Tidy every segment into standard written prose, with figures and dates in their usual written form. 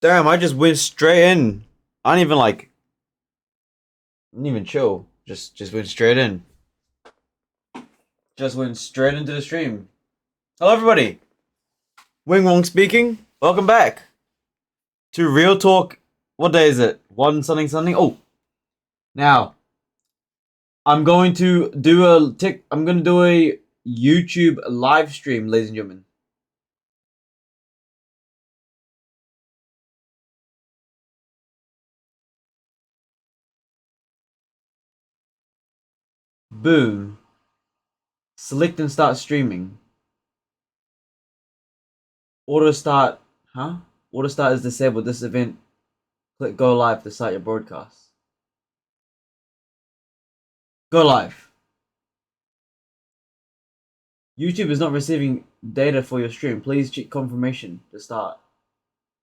Damn, I just went straight in. I didn't even didn't even chill. Just went straight in. Just went straight into the stream. Hello, everybody. Wing Wong speaking. Welcome back to Real Talk. What day is it? One something something. Oh, now I'm going to do I'm going to do a YouTube live stream, ladies and gentlemen. Boom. Select and start streaming. Auto start, huh? Auto start is disabled. This event, click go live to start your broadcast. Go live. YouTube is not receiving data for your stream. Please check confirmation to start.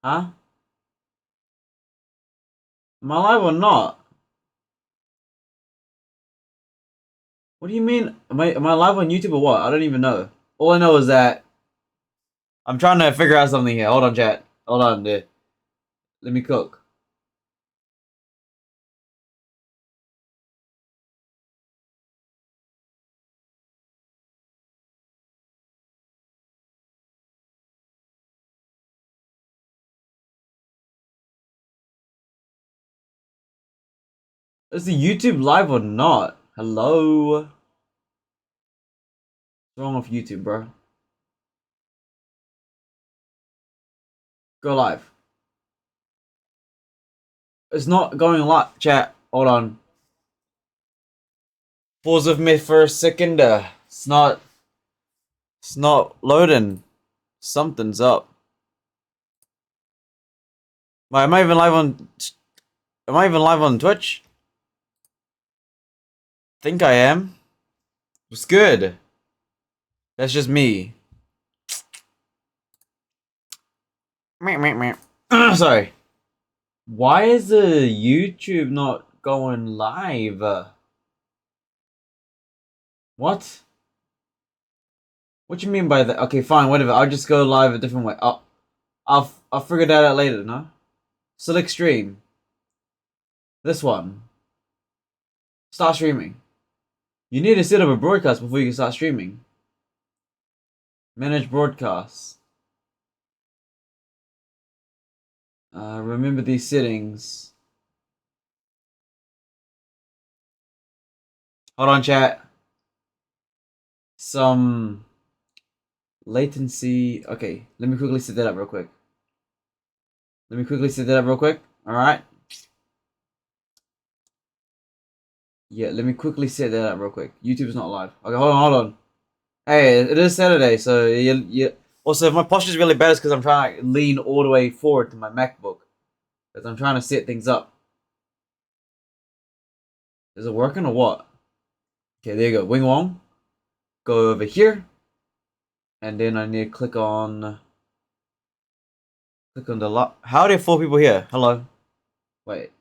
Huh? Am I live or not? What do you mean? Am I live on YouTube or what? I don't even know. All I know is that I'm trying to figure out something here. Hold on, chat. Hold on, dude. Let me cook. Is the YouTube live or not? Hello? What's wrong with YouTube, bro? Go live. It's not going live, chat. Hold on. Pause with me for a second. It's not loading. Something's up. Am I even live on? Am I even live on Twitch? Think I am. What's good? That's just me. Sorry. Why is the YouTube not going live? What? What you mean by that? Okay, fine, whatever. I'll just go live a different way. I'll figure that out later, no? Select stream. This one. Start streaming. You need to set up a broadcast before you can start streaming. Manage broadcasts. Remember these settings. Hold on, chat. Some latency. Okay, let me quickly set that up real quick. Alright. Yeah, let me quickly set that up real quick. YouTube's not live. Okay, hold on. Hey, it is Saturday, so you also, if my posture's really bad, it's because I'm trying to lean all the way forward to my MacBook. Because I'm trying to set things up. Is it working or what? Okay, there you go. Wing Wong. Go over here. And then I need to click on the lot. How are there 4 people here? Hello. Wait.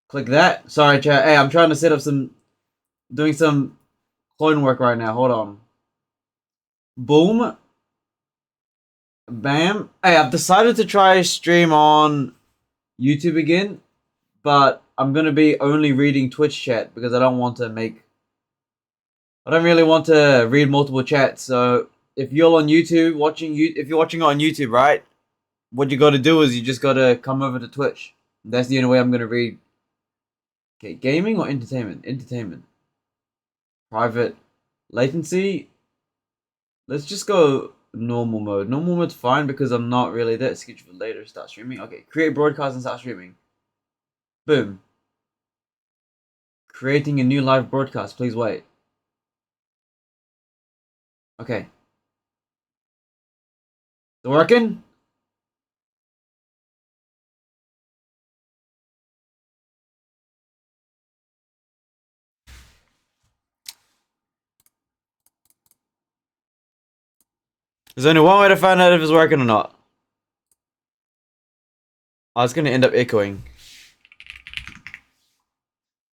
Click that. Sorry, chat. Hey, I'm trying to set up doing some clone work right now. Hold on. Boom. Bam. Hey, I've decided to try stream on YouTube again, but I'm gonna be only reading Twitch chat because I don't really want to read multiple chats. So if you're on YouTube if you're watching it on YouTube, right? What you got to do is you just got to come over to Twitch. That's the only way I'm gonna read. Okay, gaming or entertainment? Entertainment. Private. Latency. Let's just go normal mode. Normal mode's fine because I'm not really that scheduled for later. Start streaming. Okay, create broadcast and start streaming. Boom. Creating a new live broadcast. Please wait. Okay. Is it working? There's only one way to find out if it's working or not. Oh, it's gonna end up echoing.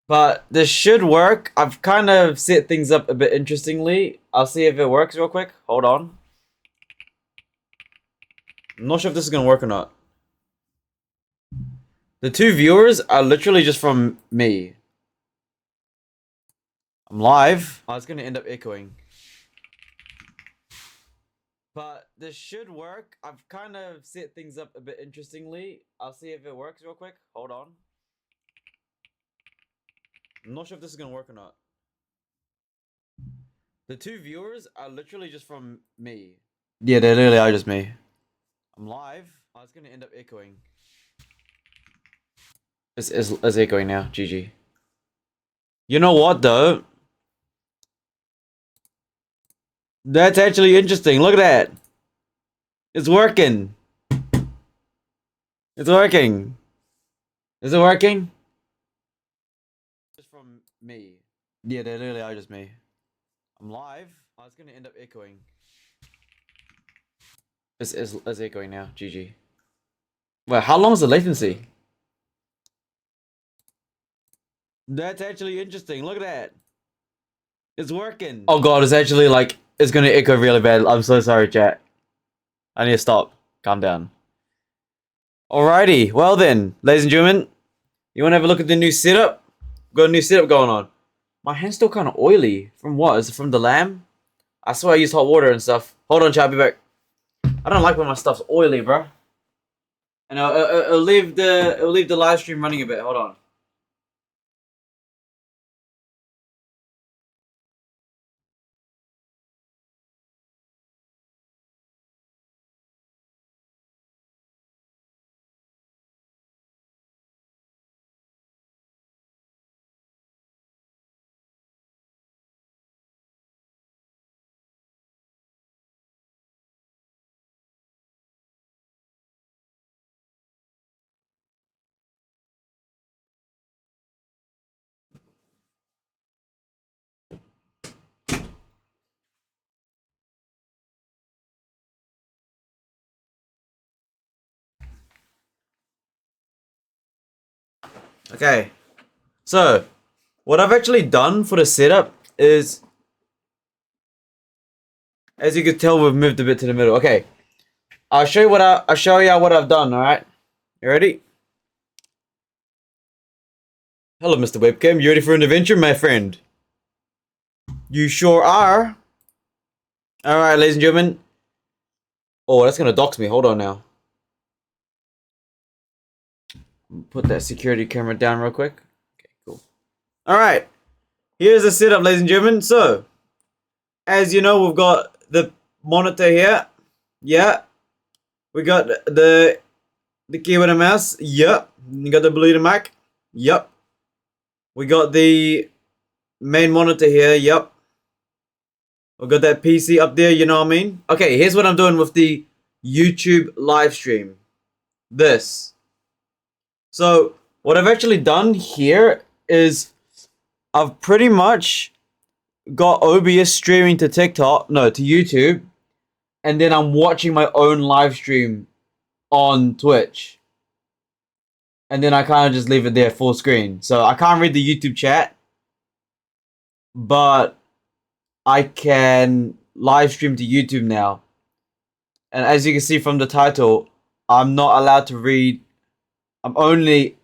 But this should work. I've kind of set things up a bit interestingly. I'll see if it works real quick. Hold on. I'm not sure if this is gonna work or not. The 2 viewers are literally just from me. I'm live. Oh, it's gonna end up echoing. But this should work. I've kind of set things up a bit interestingly. I'll see if it works real quick. Hold on. I'm not sure if this is gonna work or not. The 2 viewers are literally just from me. Yeah, they literally are just me. I'm live. Oh, it's gonna end up echoing. It's echoing now. GG. You know what though? That's actually interesting. Look at that. It's working. It's working. Is it working? Just from me. Yeah, they literally are just me. I'm live. Oh, it's gonna end up echoing. It's echoing now. GG. Wait, how long is the latency? That's actually interesting. Look at that. It's working. Oh god, it's actually like, it's gonna echo really bad. I'm so sorry, chat. I need to stop. Calm down. Alrighty, well then, ladies and gentlemen, you wanna have a look at the new setup? Got a new setup going on. My hand's still kind of oily. From what? Is it from the lamb? I swear I used hot water and stuff. Hold on, chat, I'll be back. I don't like when my stuff's oily, bro. And I'll leave the live stream running a bit. Hold on. Okay. So, what I've actually done for the setup is, as you can tell, we've moved a bit to the middle. Okay. I'll show you what I've done, alright? You ready? Hello, Mr. Webcam. You ready for an adventure, my friend? You sure are. Alright, ladies and gentlemen. Oh, that's gonna dox me. Hold on now. Put that security camera down real quick. Okay, cool. Alright. Here's the setup, ladies and gentlemen. So, as you know, we've got the monitor here. Yeah. We got the keyboard and mouse. Yep. You got the Bluetooth mic. Yep. We got the main monitor here. Yep. We got that PC up there, you know what I mean? Okay, here's what I'm doing with the YouTube live stream. This. So, what I've actually done here is I've pretty much got OBS streaming to TikTok, no, to YouTube, and then I'm watching my own live stream on Twitch. And then I kind of just leave it there full screen. So I can't read the YouTube chat, but I can live stream to YouTube now. And as you can see from the title, I'm not allowed to read. I'm only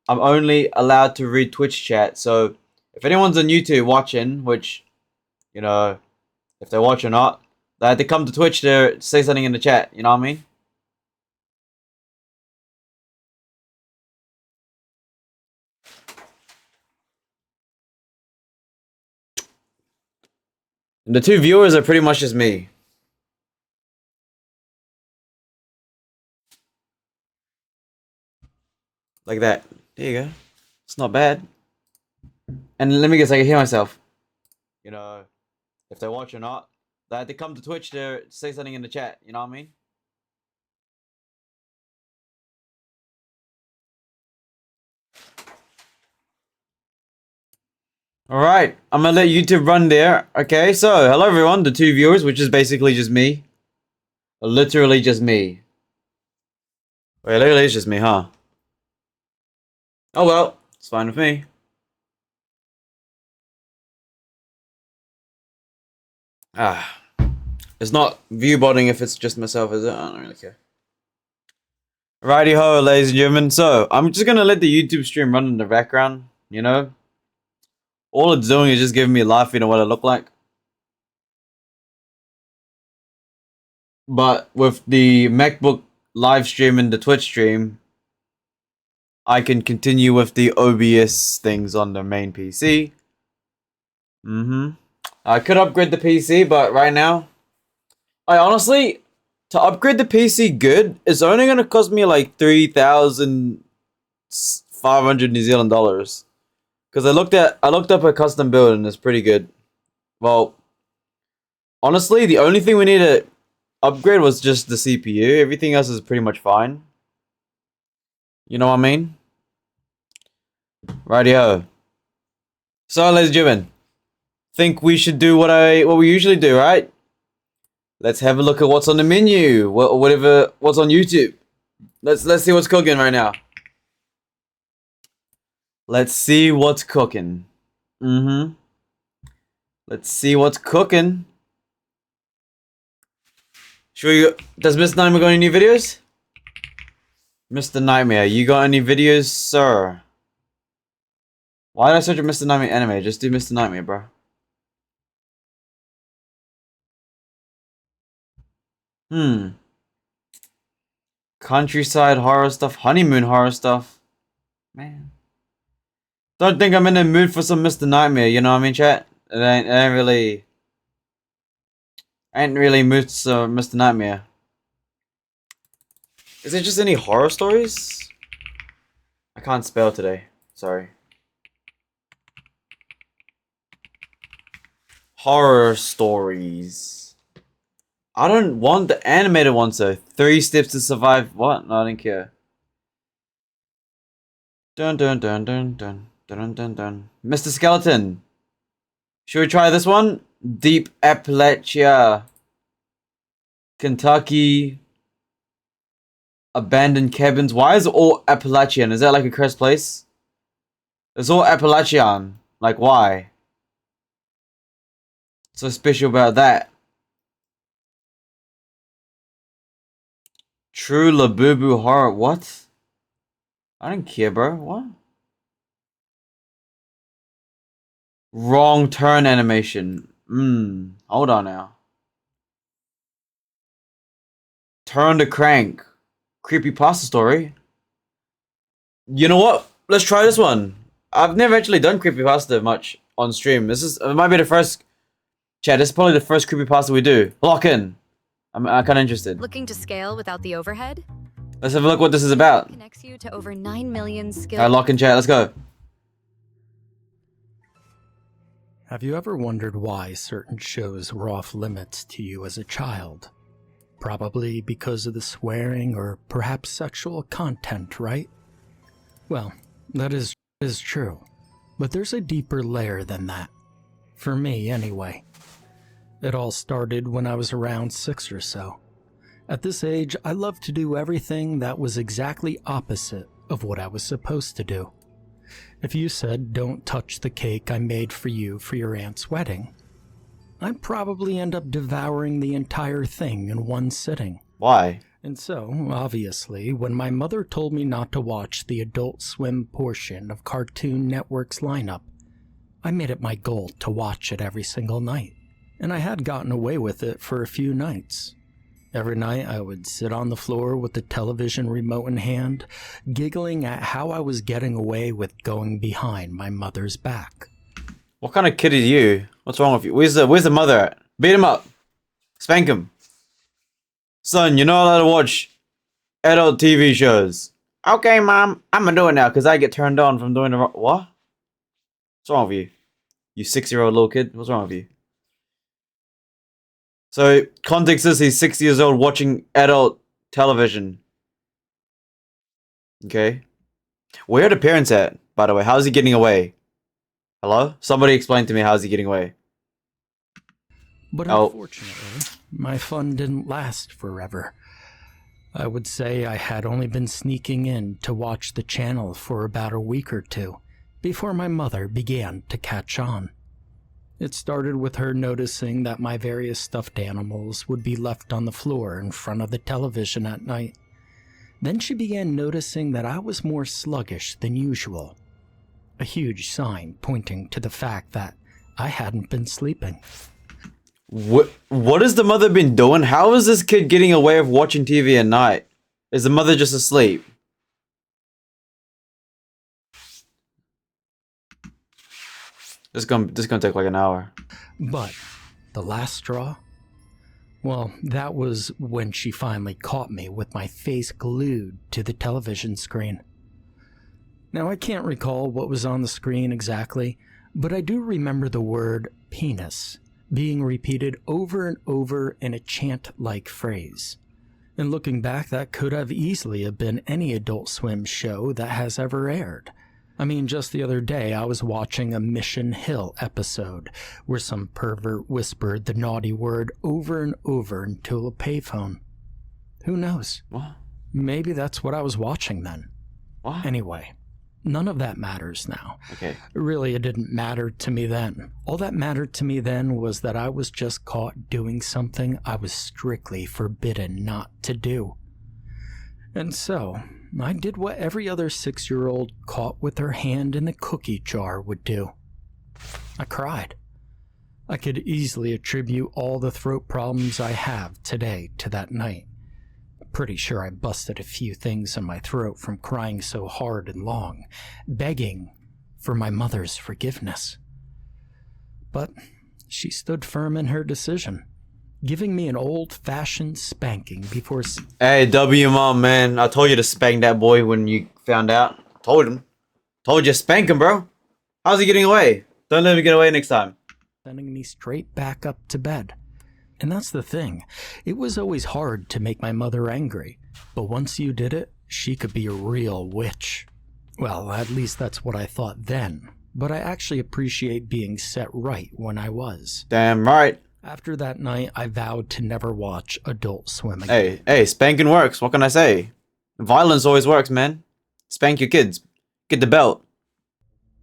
allowed to read Twitch chat. So if anyone's on YouTube watching, which, you know, if they watch or not, they had to come to Twitch to say something in the chat. You know what I mean? And the 2 viewers are pretty much just me. Like that. There you go. It's not bad. And let me guess, I can hear myself. You know, if they watch or not, they had to come to Twitch to say something in the chat. You know what I mean? Alright, I'm gonna let YouTube run there. Okay, so, hello everyone, the 2 viewers, which is basically just me. Literally just me. Wait, literally it's just me, huh? Oh well, it's fine with me. Ah. It's not view botting if it's just myself, is it? I don't really care. Righty ho, ladies and gentlemen. So, I'm just gonna let the YouTube stream run in the background, you know? All it's doing is just giving me a laugh, you know what I look like. But with the MacBook live stream and the Twitch stream, I can continue with the OBS things on the main PC. I could upgrade the PC, but right now, I honestly, to upgrade the PC good, it's only gonna cost me like 3,500 New Zealand dollars. Because I looked up a custom build and it's pretty good. Well, honestly, the only thing we need to upgrade was just the CPU. Everything else is pretty much fine. You know what I mean? Rightio. So, ladies and gentlemen, think we should do what we usually do, right? Let's have a look at what's on the menu, what's on YouTube. Let's see what's cooking right now. Let's see what's cooking. Let's see what's cooking. Does Mr. Nightmare got any new videos? Mr. Nightmare, you got any videos, sir? Why did I search for Mr. Nightmare anime? Just do Mr. Nightmare, bro. Countryside horror stuff, honeymoon horror stuff. Man. Don't think I'm in the mood for some Mr. Nightmare, you know what I mean, chat? It ain't really moved to Mr. Nightmare. Is there just any horror stories? I can't spell today. Sorry. Horror stories. I don't want the animated ones though. 3 Steps to Survive. What? No, I don't care. Dun dun dun dun dun dun dun dun. Mr. Skeleton. Should we try this one? Deep Appalachia. Kentucky. Abandoned cabins. Why is it all Appalachian? Is that like a cursed place? It's all Appalachian. Like why? What's so special about that? True Labubu horror. What? I don't care, bro. What? Wrong turn animation. Hold on now. Turn the crank. Creepypasta story. You know what? Let's try this one. I've never actually done creepypasta much on stream. It might be the first. Chat, this is probably the first creepypasta we do. Lock in. I'm kind of interested. Looking to scale without the overhead? Let's have a look what this is about. Connects you to over 9 million skills. Alright, lock in chat. Let's go. Have you ever wondered why certain shows were off limits to you as a child? Probably because of the swearing or perhaps sexual content, right? Well, that is true. But there's a deeper layer than that. For me, anyway. It all started when I was around 6 or so. At this age, I loved to do everything that was exactly opposite of what I was supposed to do. If you said, "Don't touch the cake I made for you for your aunt's wedding," I'd probably end up devouring the entire thing in one sitting. Why? And so, obviously, when my mother told me not to watch the Adult Swim portion of Cartoon Network's lineup, I made it my goal to watch it every single night. And I had gotten away with it for a few nights. Every night I would sit on the floor with the television remote in hand, giggling at how I was getting away with going behind my mother's back. What kind of kid are you? What's wrong with you? Where's the mother at? Beat him up. Spank him. Son, you're not allowed to watch adult TV shows. Okay, Mom. I'm gonna do it now because I get turned on from doing the wrong... What? What's wrong with you? You 6-year-old little kid? What's wrong with you? So, context is he's 6 years old watching adult television. Okay. Where are the parents at, by the way? How's he getting away? Hello? Somebody explain to me how's he getting away. But unfortunately, my fun didn't last forever. I would say I had only been sneaking in to watch the channel for about a week or two before my mother began to catch on. It started with her noticing that my various stuffed animals would be left on the floor in front of the television at night. Then she began noticing that I was more sluggish than usual. A huge sign pointing to the fact that I hadn't been sleeping. What has the mother been doing? How is this kid getting away with watching TV at night? Is the mother just asleep? This is gonna take like an hour. But the last straw? Well, that was when she finally caught me with my face glued to the television screen. Now, I can't recall what was on the screen exactly, but I do remember the word penis being repeated over and over in a chant-like phrase. And looking back, that could have easily have been any Adult Swim show that has ever aired. I mean, just the other day, I was watching a Mission Hill episode where some pervert whispered the naughty word over and over into a payphone. Who knows? What? Maybe that's what I was watching then. What? Anyway, none of that matters now. Okay. Really, it didn't matter to me then. All that mattered to me then was that I was just caught doing something I was strictly forbidden not to do. And so, I did what every other 6-year-old caught with her hand in the cookie jar would do. I cried. I could easily attribute all the throat problems I have today to that night. Pretty sure I busted a few things in my throat from crying so hard and long, begging for my mother's forgiveness. But she stood firm in her decision, giving me an old-fashioned spanking before... Hey, W mom, man. I told you to spank that boy when you found out. Told him. Told you, spank him, bro. How's he getting away? Don't let him get away next time. Sending me straight back up to bed. And that's the thing. It was always hard to make my mother angry. But once you did it, she could be a real witch. Well, at least that's what I thought then. But I actually appreciate being set right when I was. Damn right. After that night, I vowed to never watch Adult Swim again. Hey, spanking works. What can I say? Violence always works, man. Spank your kids. Get the belt.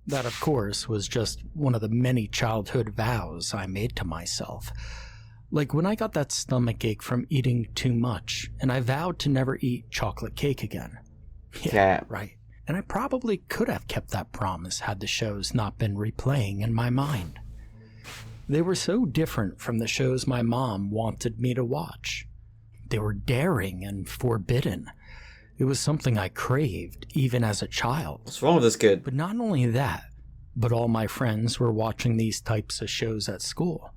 That, of course, was just one of the many childhood vows I made to myself. Like when I got that stomach ache from eating too much, and I vowed to never eat chocolate cake again. Yeah, right. And I probably could have kept that promise had the shows not been replaying in my mind. They were so different from the shows my mom wanted me to watch. They were daring and forbidden. It was something I craved, even as a child. What's wrong with this kid? But not only that, but all my friends were watching these types of shows at school,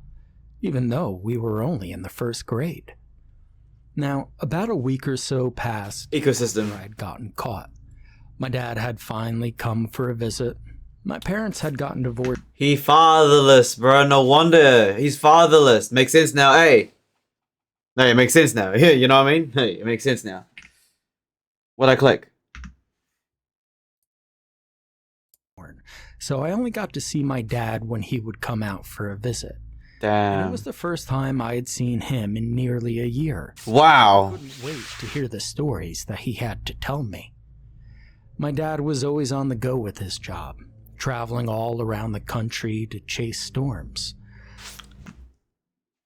even though we were only in the first grade. Now, about a week or so passed Ecosystem. where I'd gotten caught. My dad had finally come for a visit. My parents had gotten divorced. He fatherless, bro. No wonder. He's fatherless. Makes sense now. Hey. No, it makes sense now. You know what I mean? Hey, it makes sense now. What'd I click? So I only got to see my dad when he would come out for a visit. Damn. And it was the first time I had seen him in nearly a year. Wow. I couldn't wait to hear the stories that he had to tell me. My dad was always on the go with his job, traveling all around the country to chase storms.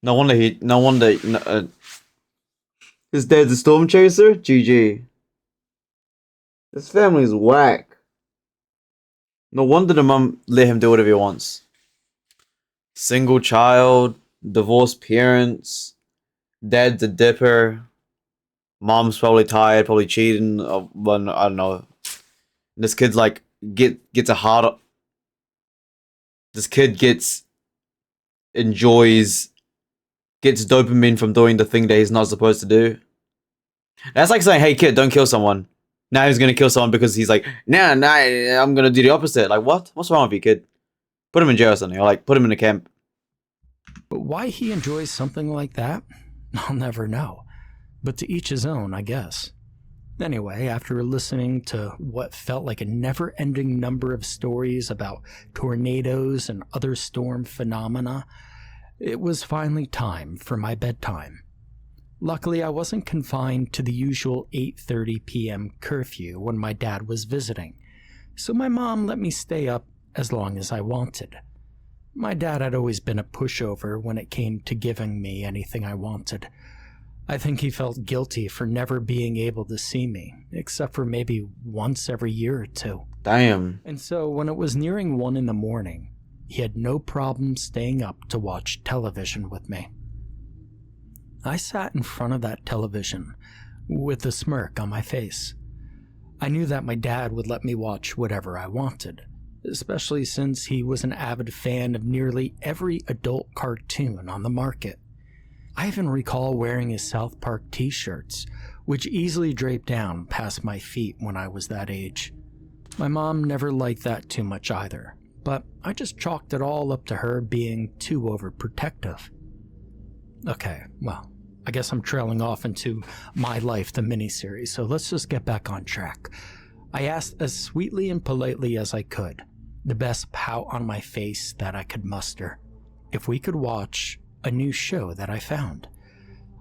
No wonder his dad's a storm chaser? GG. This family's whack. No wonder the mum let him do whatever he wants. Single child, divorced parents, dad's a dipper, mom's probably tired, probably cheating, I don't know. This kid's like, gets a hard... This kid gets dopamine from doing the thing that he's not supposed to do. That's like saying, hey kid, don't kill someone. Now he's gonna kill someone because he's like, nah, I'm gonna do the opposite. Like, what? What's wrong with you, kid? Put him in jail or something, or like, put him in a camp. But why he enjoys something like that, I'll never know. But to each his own, I guess. Anyway, after listening to what felt like a never-ending number of stories about tornadoes and other storm phenomena, it was finally time for my bedtime. Luckily, I wasn't confined to the usual 8:30 p.m. curfew when my dad was visiting, so my mom let me stay up as long as I wanted. My dad had always been a pushover when it came to giving me anything I wanted. I think he felt guilty for never being able to see me, except for maybe once every year or two. Damn. And so when it was nearing 1 in the morning, he had no problem staying up to watch television with me. I sat in front of that television with a smirk on my face. I knew that my dad would let me watch whatever I wanted, especially since he was an avid fan of nearly every adult cartoon on the market. I even recall wearing his South Park t-shirts, which easily draped down past my feet when I was that age. My mom never liked that too much either, but I just chalked it all up to her being too overprotective. Okay, well, I guess I'm trailing off into My Life, the miniseries, so let's just get back on track. I asked as sweetly and politely as I could, the best pout on my face that I could muster, if we could watch a new show that I found.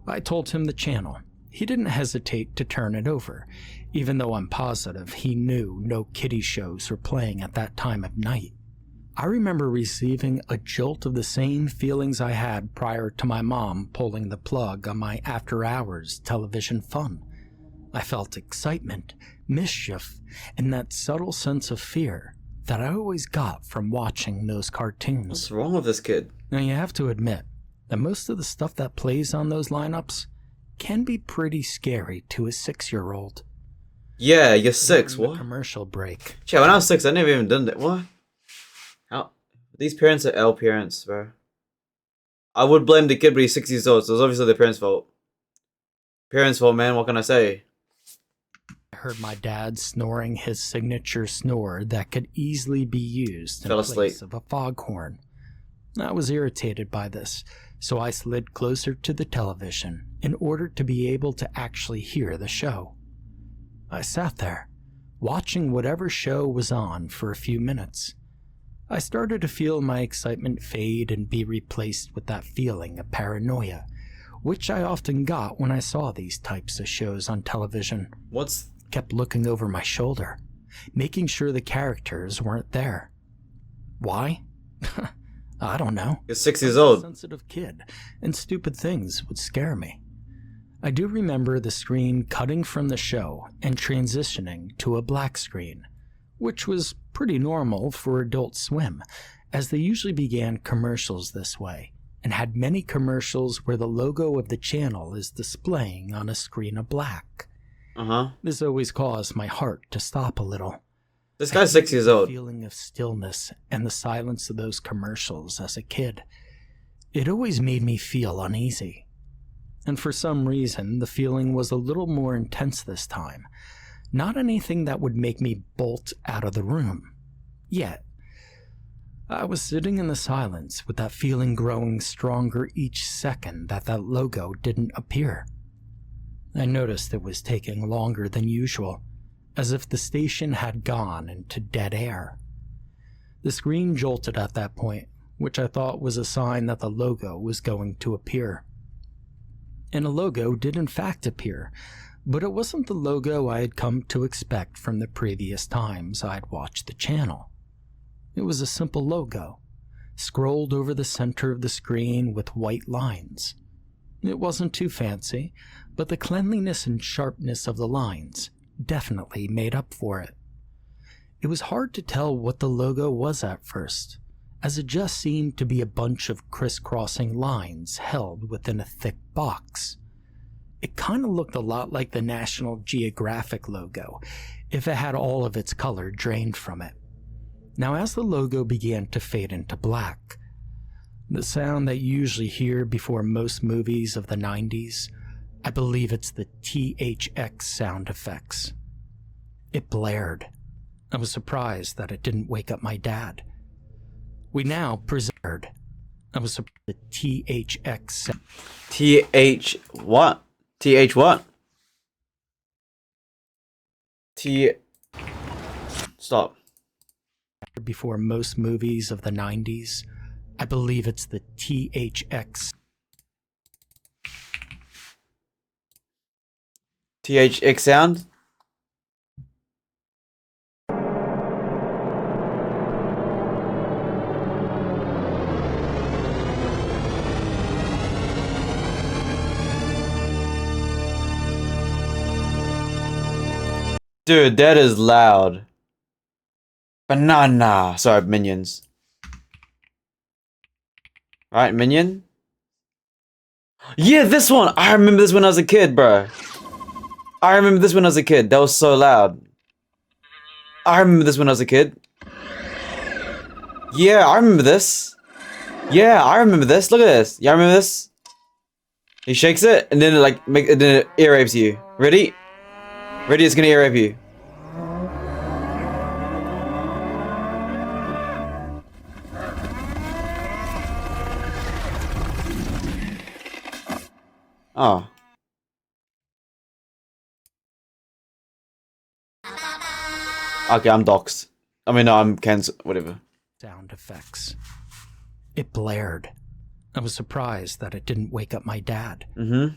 I told him the channel. He didn't hesitate to turn it over, even though I'm positive he knew no kiddie shows were playing at that time of night. I remember receiving a jolt of the same feelings I had prior to my mom pulling the plug on my after-hours television fun. I felt excitement, mischief, and that subtle sense of fear that I always got from watching those cartoons. What's wrong with this kid? Now you have to admit that most of the stuff that plays on those lineups can be pretty scary to a 6-year-old. Yeah, you're 6, what? Commercial break. Shit, when I was 6, I never even done that. What? How? These parents are L parents, bro. I would blame the kid, but he's 6 years old, so it's obviously the parents' fault. Parents' fault, man, what can I say? I heard my dad snoring his signature snore that could easily be used in place of a foghorn. I was irritated by this, so I slid closer to the television in order to be able to actually hear the show. I sat there, watching whatever show was on for a few minutes. I started to feel my excitement fade and be replaced with that feeling of paranoia, which I often got when I saw these types of shows on television. Kept looking over my shoulder, making sure the characters weren't there. Why? I don't know. You're 6 years old. I'm a sensitive kid, and stupid things would scare me. I do remember the screen cutting from the show and transitioning to a black screen, which was pretty normal for Adult Swim, as they usually began commercials this way, and had many commercials where the logo of the channel is displaying on a screen of black. This always caused my heart to stop a little. This guy's 6 years old. The feeling of stillness and the silence of those commercials as a kid. It always made me feel uneasy. And for some reason, the feeling was a little more intense this time. Not anything that would make me bolt out of the room. Yet, I was sitting in the silence with that feeling growing stronger each second that logo didn't appear. I noticed it was taking longer than usual, as if the station had gone into dead air. The screen jolted at that point, which I thought was a sign that the logo was going to appear. And a logo did in fact appear, but it wasn't the logo I had come to expect from the previous times I'd watched the channel. It was a simple logo, scrolled over the center of the screen with white lines. It wasn't too fancy, but the cleanliness and sharpness of the lines definitely made up for it. It was hard to tell what the logo was at first, as it just seemed to be a bunch of crisscrossing lines held within a thick box. It kind of looked a lot like the National Geographic logo, if it had all of its color drained from it. Now, as the logo began to fade into black, the sound that you usually hear before most movies of the 90s, I believe it's the THX sound effects. It blared. I was surprised that it didn't wake up my dad. We now preserved. I was surprised the THX. TH what? TH what? Stop. Before most movies of the 90s, I believe it's the THX. THX sound? Dude, that is loud. Banana. Sorry, Minions. Right, Minion? Yeah, this one! I remember this when I was a kid, bro. I remember this when I was a kid. That was so loud. I remember this when I was a kid. Yeah, I remember this. Yeah, I remember this. Look at this. Yeah, I remember this. He shakes it, and then it like then it ear rapes you. Ready? Ready? It's gonna ear rape you. Oh. Okay, I'm doxxed. I mean, no, I'm cancelled. Whatever. Sound effects. It blared. I was surprised that it didn't wake up my dad. Mm-hmm.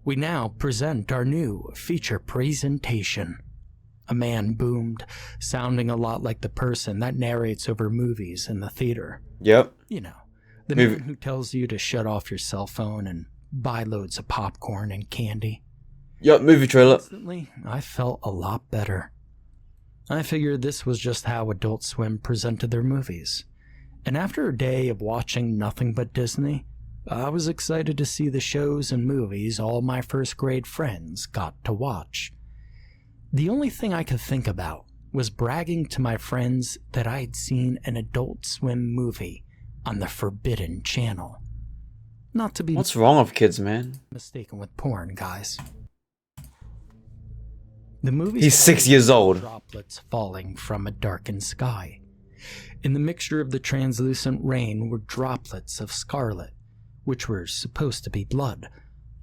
We now present our new feature presentation. A man boomed, sounding a lot like the person that narrates over movies in the theater. Yep. You know, the man who tells you to shut off your cell phone and buy loads of popcorn and candy. Yep, movie trailer. Instantly, I felt a lot better. I figured this was just how Adult Swim presented their movies. And after a day of watching nothing but Disney, I was excited to see the shows and movies all my first grade friends got to watch. The only thing I could think about was bragging to my friends that I had seen an Adult Swim movie on the Forbidden Channel. Not to be What's wrong with kids, man? mistaken with porn, guys. The movie He's 6 years old. droplets falling from a darkened sky. In the mixture of the translucent rain were droplets of scarlet, which were supposed to be blood,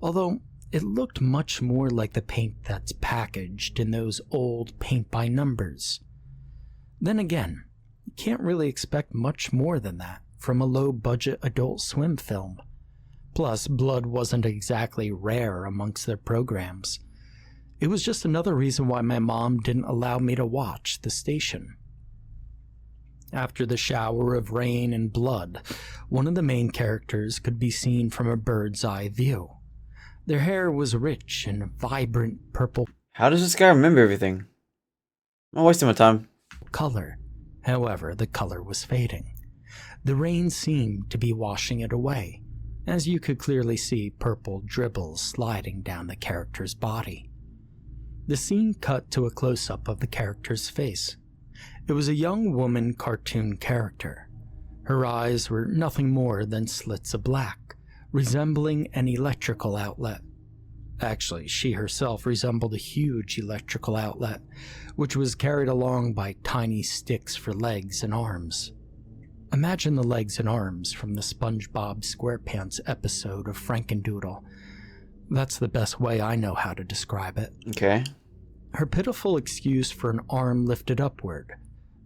although it looked much more like the paint that's packaged in those old paint by numbers. Then again, you can't really expect much more than that from a low-budget Adult Swim film. Plus, blood wasn't exactly rare amongst their programs. It was just another reason why my mom didn't allow me to watch the station. After the shower of rain and blood, one of the main characters could be seen from a bird's eye view. Their hair was rich and vibrant purple How does this guy remember everything? I'm wasting my time. color. However, the color was fading. The rain seemed to be washing it away, as you could clearly see purple dribbles sliding down the character's body. The scene cut to a close-up of the character's face. It was a young woman cartoon character. Her eyes were nothing more than slits of black, resembling an electrical outlet. Actually, she herself resembled a huge electrical outlet, which was carried along by tiny sticks for legs and arms. Imagine the legs and arms from the SpongeBob SquarePants episode of Frankendoodle. That's the best way I know how to describe it. Okay. Her pitiful excuse for an arm lifted upward,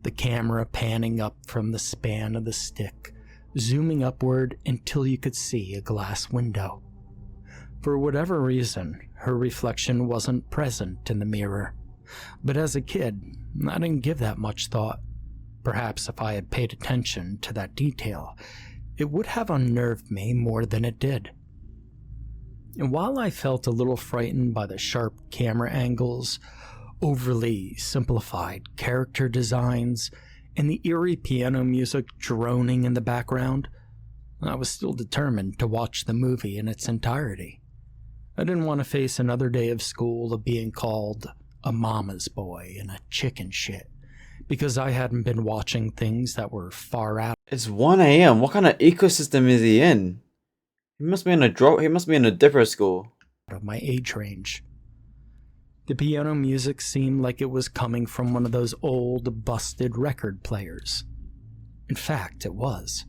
the camera panning up from the span of the stick, zooming upward until you could see a glass window. For whatever reason, her reflection wasn't present in the mirror. But as a kid, I didn't give that much thought. Perhaps if I had paid attention to that detail, it would have unnerved me more than it did. And while I felt a little frightened by the sharp camera angles, overly simplified character designs, and the eerie piano music droning in the background, I was still determined to watch the movie in its entirety. I didn't want to face another day of school of being called a mama's boy and a chicken shit, because I hadn't been watching things that were far out It's 1 a.m. What kind of ecosystem is he in? He must be in a different school. of my age range. The piano music seemed like it was coming from one of those old, busted record players. In fact, it was.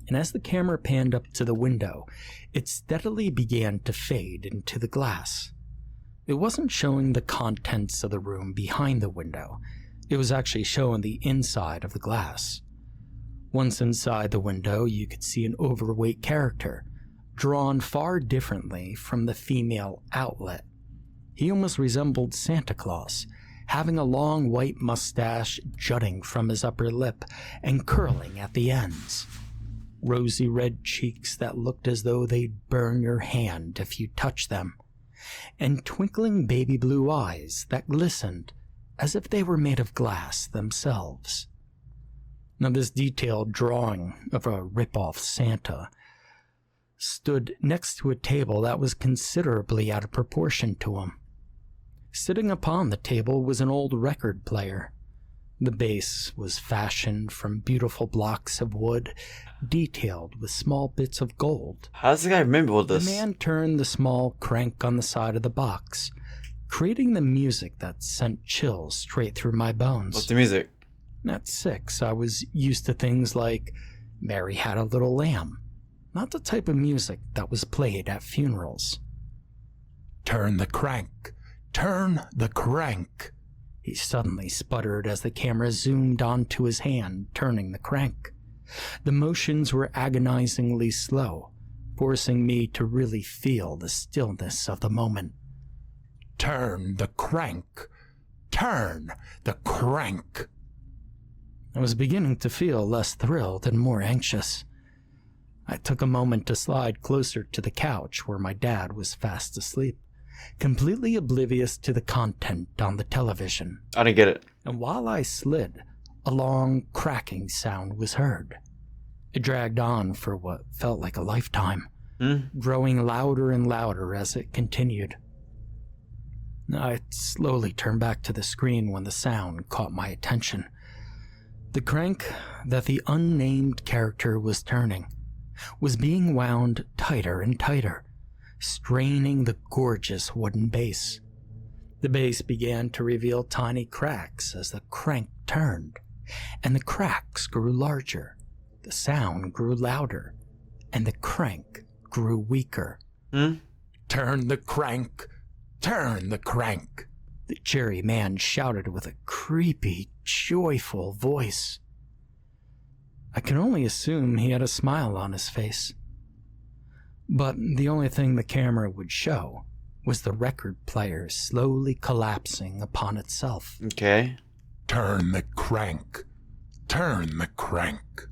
And as the camera panned up to the window, it steadily began to fade into the glass. It wasn't showing the contents of the room behind the window. It was actually showing the inside of the glass. Once inside the window, you could see an overweight character, drawn far differently from the female outlet. He almost resembled Santa Claus, having a long white mustache jutting from his upper lip and curling at the ends. Rosy red cheeks that looked as though they'd burn your hand if you touched them, and twinkling baby blue eyes that glistened as if they were made of glass themselves. Now, this detailed drawing of a rip-off Santa stood next to a table that was considerably out of proportion to him. Sitting upon the table was an old record player. The base was fashioned from beautiful blocks of wood, detailed with small bits of gold. How does the guy remember all this? The man turned the small crank on the side of the box, creating the music that sent chills straight through my bones. What's the music? At 6, I was used to things like Mary Had a Little Lamb, not the type of music that was played at funerals. Turn the crank! Turn the crank! He suddenly sputtered as the camera zoomed onto his hand, turning the crank. The motions were agonizingly slow, forcing me to really feel the stillness of the moment. Turn the crank! Turn the crank! I was beginning to feel less thrilled and more anxious. I took a moment to slide closer to the couch where my dad was fast asleep, completely oblivious to the content on the television. I didn't get it. And while I slid, a long cracking sound was heard. It dragged on for what felt like a lifetime, growing louder and louder as it continued. I slowly turned back to the screen when the sound caught my attention. The crank that the unnamed character was turning was being wound tighter and tighter, straining the gorgeous wooden base. The base began to reveal tiny cracks as the crank turned, and the cracks grew larger, the sound grew louder, and the crank grew weaker. Turn the crank! Turn the crank! The cherry man shouted with a creepy, joyful voice. I can only assume he had a smile on his face. But the only thing the camera would show was the record player slowly collapsing upon itself. Okay. Turn the crank! Turn the crank!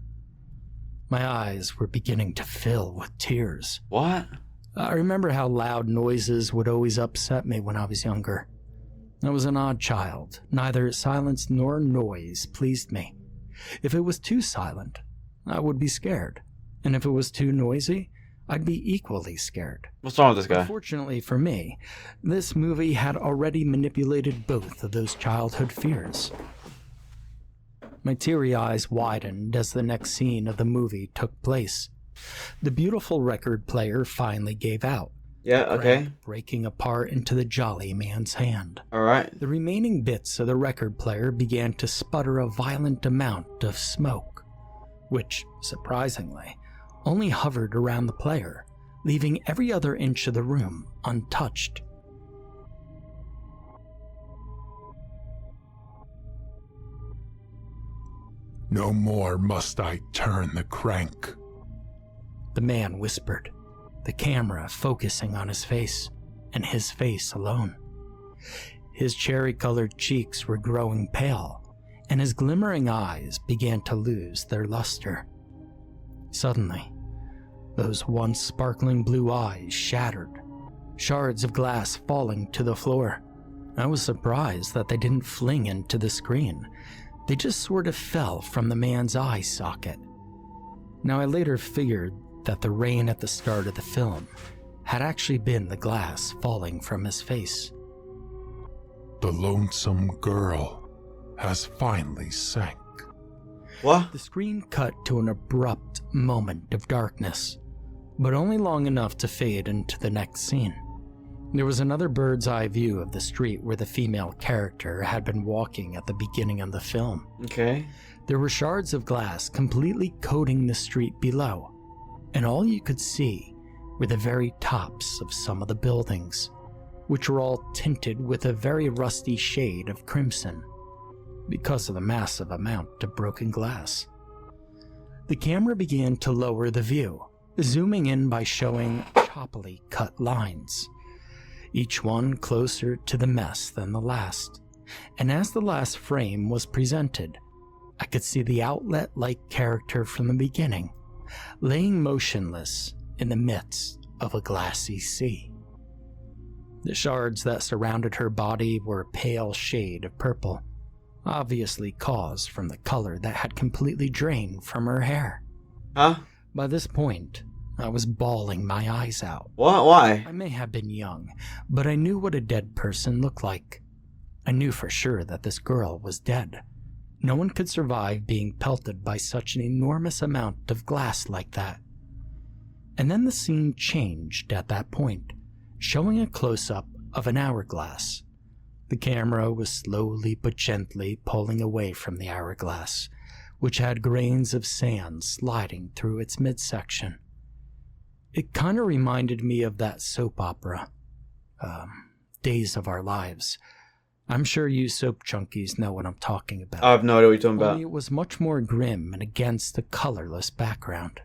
My eyes were beginning to fill with tears. What? I remember how loud noises would always upset me when I was younger. I was an odd child. Neither silence nor noise pleased me. If it was too silent, I would be scared. And if it was too noisy, I'd be equally scared. What's wrong with this guy? Unfortunately for me, this movie had already manipulated both of those childhood fears. My teary eyes widened as the next scene of the movie took place. The beautiful record player finally gave out. Yeah, okay. Breaking apart into the jolly man's hand. Alright. The remaining bits of the record player began to sputter a violent amount of smoke, which, surprisingly, only hovered around the player, leaving every other inch of the room untouched. No more must I turn the crank. The man whispered, the camera focusing on his face, and his face alone. His cherry-colored cheeks were growing pale, and his glimmering eyes began to lose their luster. Suddenly, those once sparkling blue eyes shattered, shards of glass falling to the floor. I was surprised that they didn't fling into the screen. They just sort of fell from the man's eye socket. Now, I later figured that the rain at the start of the film had actually been the glass falling from his face. The lonesome girl has finally sank. What? The screen cut to an abrupt moment of darkness, but only long enough to fade into the next scene. There was another bird's eye view of the street where the female character had been walking at the beginning of the film. Okay. There were shards of glass completely coating the street below, and all you could see were the very tops of some of the buildings, which were all tinted with a very rusty shade of crimson because of the massive amount of broken glass. The camera began to lower the view, zooming in by showing choppily cut lines, each one closer to the mess than the last. And as the last frame was presented, I could see the outlet-like character from the beginning, laying motionless in the midst of a glassy sea. The shards that surrounded her body were a pale shade of purple, obviously caused from the color that had completely drained from her hair. Huh? By this point, I was bawling my eyes out. What? Why? I may have been young, but I knew what a dead person looked like. I knew for sure that this girl was dead. No one could survive being pelted by such an enormous amount of glass like that. And then the scene changed at that point, showing a close-up of an hourglass. The camera was slowly but gently pulling away from the hourglass, which had grains of sand sliding through its midsection. It kind of reminded me of that soap opera, Days of Our Lives. I'm sure you soap junkies know what I'm talking about. I have no idea what you're talking Only about. it was much more grim and against a colorless background.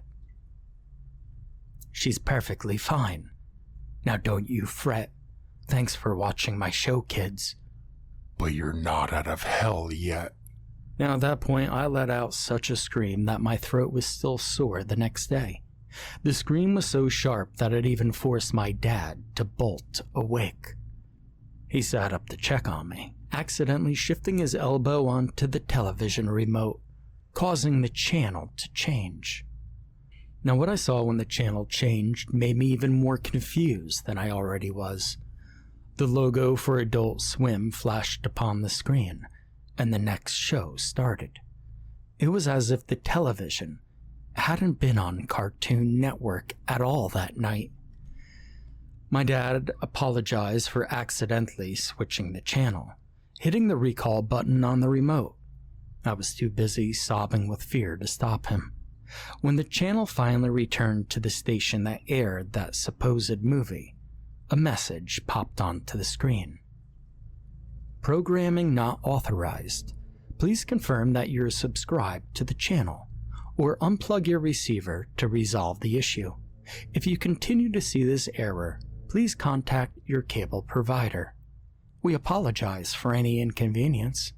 She's perfectly fine. Now don't you fret. Thanks for watching my show, kids. But you're not out of hell yet. Now at that point, I let out such a scream that my throat was still sore the next day. The scream was so sharp that it even forced my dad to bolt awake. He sat up to check on me, accidentally shifting his elbow onto the television remote, causing the channel to change. Now what I saw when the channel changed made me even more confused than I already was. The logo for Adult Swim flashed upon the screen, and the next show started. It was as if the television hadn't been on Cartoon Network at all that night. My dad apologized for accidentally switching the channel, hitting the recall button on the remote. I was too busy sobbing with fear to stop him. When the channel finally returned to the station that aired that supposed movie, a message popped onto the screen. Programming not authorized. Please confirm that you're subscribed to the channel, or unplug your receiver to resolve the issue. If you continue to see this error, please contact your cable provider. We apologize for any inconvenience.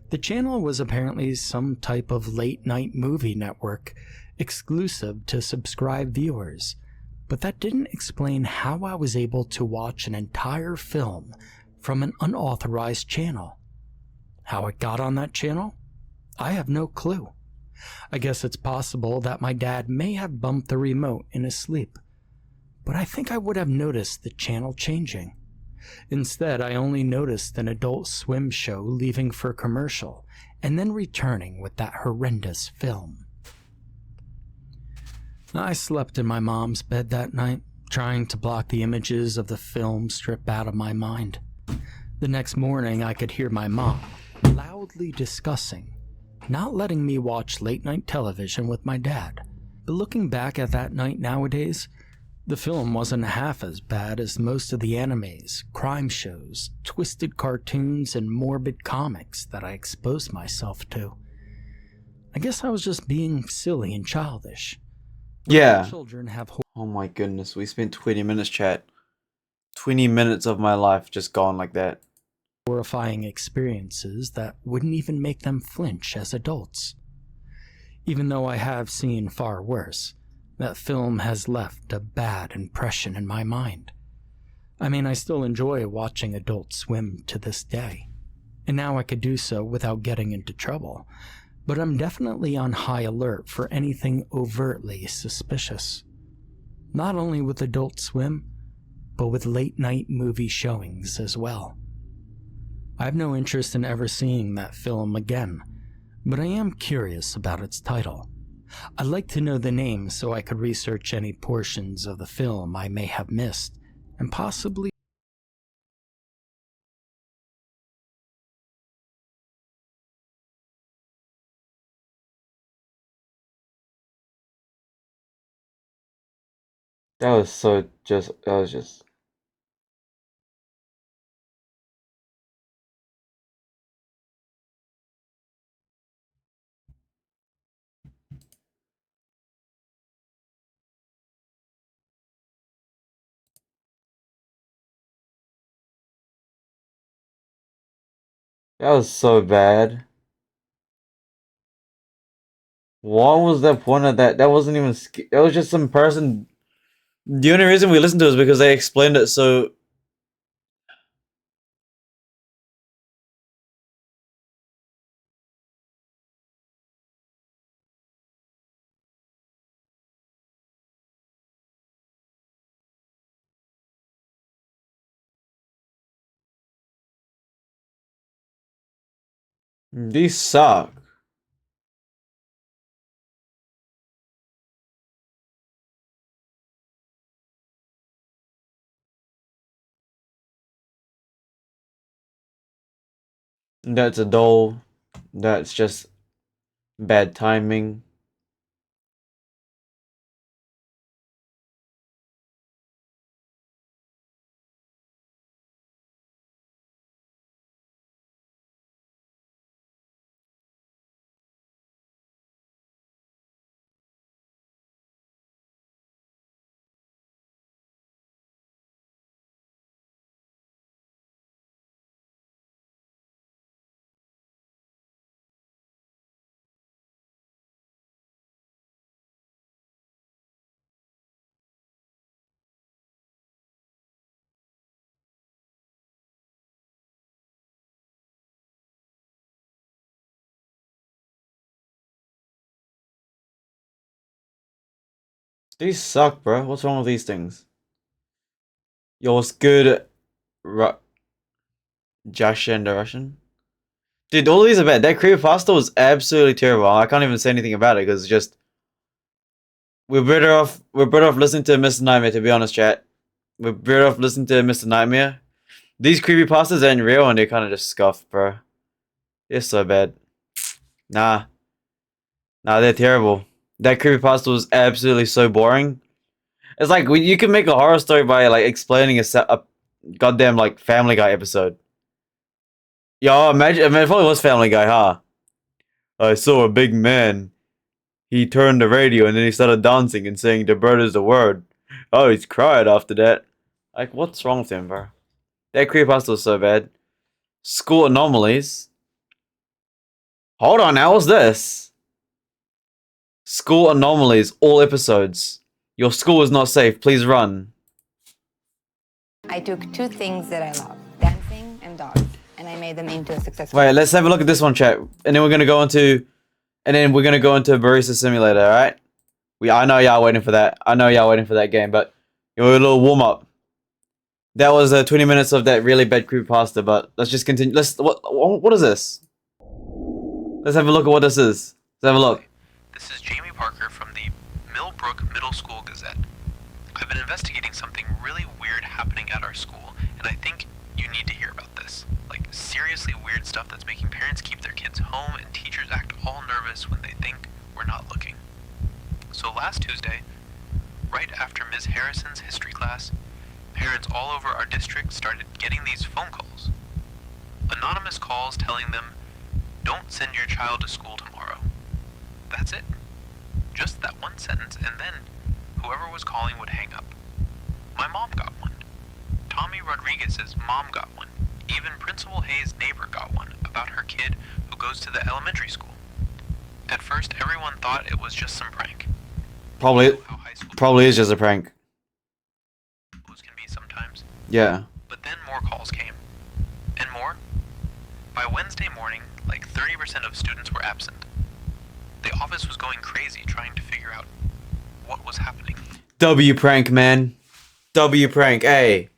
The channel was apparently some type of late-night movie network exclusive to subscribed viewers, but that didn't explain how I was able to watch an entire film from an unauthorized channel. How it got on that channel? I have no clue. I guess it's possible that my dad may have bumped the remote in his sleep, but I think I would have noticed the channel changing. Instead, I only noticed an Adult Swim show leaving for commercial and then returning with that horrendous film. I slept in my mom's bed that night, trying to block the images of the film strip out of my mind. The next morning, I could hear my mom loudly discussing not letting me watch late-night television with my dad. But looking back at that night nowadays, the film wasn't half as bad as most of the animes, crime shows, twisted cartoons, and morbid comics that I exposed myself to. I guess I was just being silly and childish. Yeah. Children have Oh my goodness, we spent 20 minutes, chat. 20 minutes of my life just gone like that. horrifying experiences that wouldn't even make them flinch as adults. Even though I have seen far worse, that film has left a bad impression in my mind. I mean, I still enjoy watching Adult Swim to this day, and now I could do so without getting into trouble, but I'm definitely on high alert for anything overtly suspicious. Not only with Adult Swim, but with late-night movie showings as well. I have no interest in ever seeing that film again, but I am curious about its title. I'd like to know the name so I could research any portions of the film I may have missed, and possibly That was just that was so bad. What was the point of that? That wasn't even that was just some person. The only reason we listened to it is because they explained it so These suck. That's a dull. That's just bad timing. These suck, bro. What's wrong with these things? Yo, what's good, Josh and the Russian? Dude, all of these are bad. That creepypasta was absolutely terrible. I can't even say anything about it because it's just we're better off listening to Mr. Nightmare, to be honest, chat. We're better off listening to Mr. Nightmare. These creepypastas ain't real and they're kind of just scuffed, bro. They're so bad. Nah, they're terrible. That creepypasta was absolutely so boring. It's like you can make a horror story by like explaining a goddamn like Family Guy episode. Yo, imagine it probably was Family Guy, huh? I saw a big man. He turned the radio and then he started dancing and saying the bird is the word. Oh, he's cried after that. Like, what's wrong with him, bro? That creepypasta was so bad. School anomalies. Hold on, now what's this? School anomalies, all episodes. Your school is not safe. Please run. I took two things that I love, dancing and dogs, and I made them into a successful... Wait, let's have a look at this one, chat. And then we're gonna go into Barista Simulator, alright? I know y'all waiting for that. I know y'all waiting for that game, but a little warm up. That was 20 minutes of that really bad creepypasta, but let's just continue. What is this? Let's have a look at what this is. Let's have a look. This is Jamie Parker from the Millbrook Middle School Gazette. I've been investigating something really weird happening at our school, and I think you need to hear about this. Like, seriously weird stuff that's making parents keep their kids home and teachers act all nervous when they think we're not looking. So last Tuesday, right after Ms. Harrison's history class, parents all over our district started getting these phone calls. Anonymous calls telling them, "Don't send your child to school tomorrow." That's it. Just that one sentence, and then whoever was calling would hang up. My mom got one. Tommy Rodriguez's mom got one. Even Principal Hayes' neighbor got one about her kid who goes to the elementary school. At first, everyone thought it was just some prank. Probably is just a prank. Can be sometimes. Yeah. But then more calls came. And more. By Wednesday morning, like 30% of students were absent. The office was going crazy trying to figure out what was happening. W prank, man. W prank. Hey,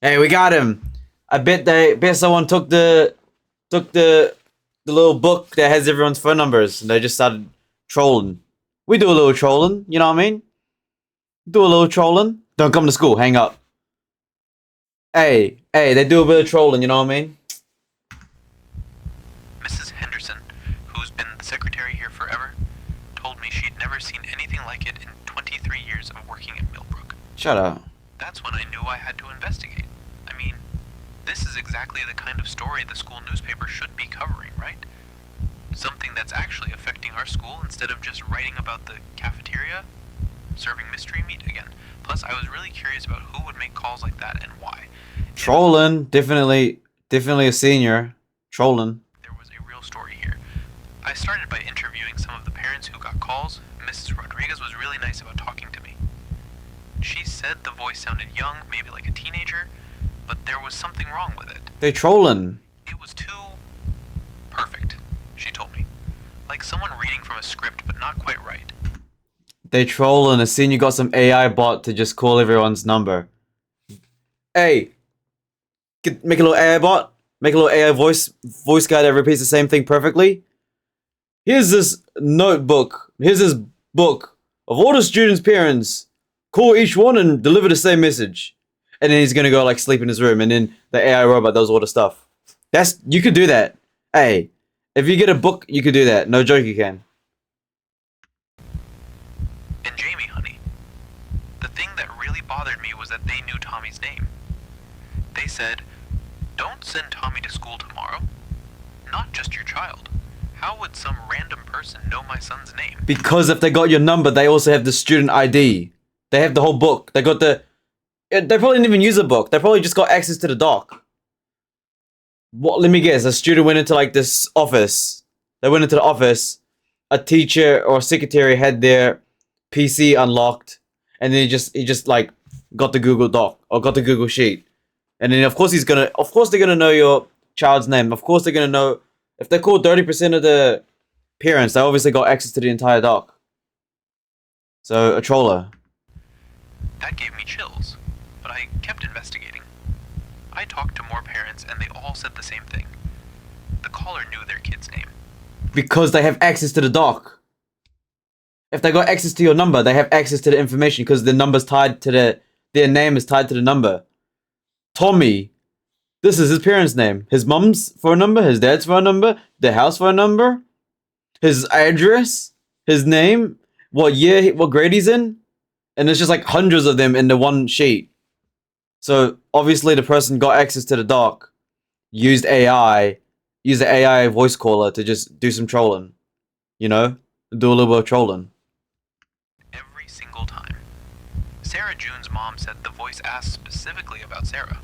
we got him. I bet someone took the little book that has everyone's phone numbers and they just started trolling. We do a little trolling, you know what I mean? Do a little trolling. Don't come to school. Hang up. Hey, they do a bit of trolling, you know what I mean? Mrs. Henderson, who's been the secretary here forever, told me she'd never seen anything like it in 23 years of working at Millbrook. Shut up. That's when I knew I had to investigate. I mean, this is exactly the kind of story the school newspaper should be covering, right? Something that's actually affecting our school instead of just writing about the cafeteria serving mystery meat again. Plus, I was really curious about who would make calls like that and why. Trolling. Definitely a senior. Trolling. There was a real story here. I started by interviewing some of the parents who got calls. Mrs. Rodriguez was really nice about talking to me. She said the voice sounded young, maybe like a teenager, but there was something wrong with it. They trolling. It was too perfect, she told me. Like someone reading from a script, but not quite right. They trolling. A senior got some AI bot to just call everyone's number. Hey, make a little AI bot. Make a little AI voice guy that repeats the same thing perfectly. Here's this notebook. Here's this book of all the students' parents. Call each one and deliver the same message. And then he's gonna go like sleep in his room, and then the AI robot does all the stuff. You could do that. Hey, if you get a book, you could do that. No joke, you can. And Jamie, honey, the thing that really bothered me was that they knew Tommy's name. They said, "Don't send Tommy to school tomorrow. Not just your child. How would some random person know my son's name?" Because if they got your number, they also have the student ID. They have the whole book. They got the... They probably didn't even use a book. They probably just got access to the doc. What? Let me guess. A student went into like this office. They went into the office. A teacher or secretary had their PC unlocked, and then he just like got the Google Doc or got the Google Sheet, and then of course they're gonna know your child's name. Of course they're gonna know if they call 30% of the parents. They obviously got access to the entire doc. So a troller. That gave me chills, but I kept investigating. I talked to more parents and they all said the same thing. The caller knew their kid's name. Because they have access to the doc. If they got access to your number, they have access to the information because the number's tied to their name is tied to the number. Tommy, this is his parents' name. His mum's phone number, his dad's phone number, their house phone number, his address, his name, what year, what grade he's in. And there's just like hundreds of them in the one sheet. So obviously the person got access to the doc, used the AI voice caller to just do some trolling. You know? Do a little bit of trolling. Every single time. Sarah June's mom said the voice asked specifically about Sarah.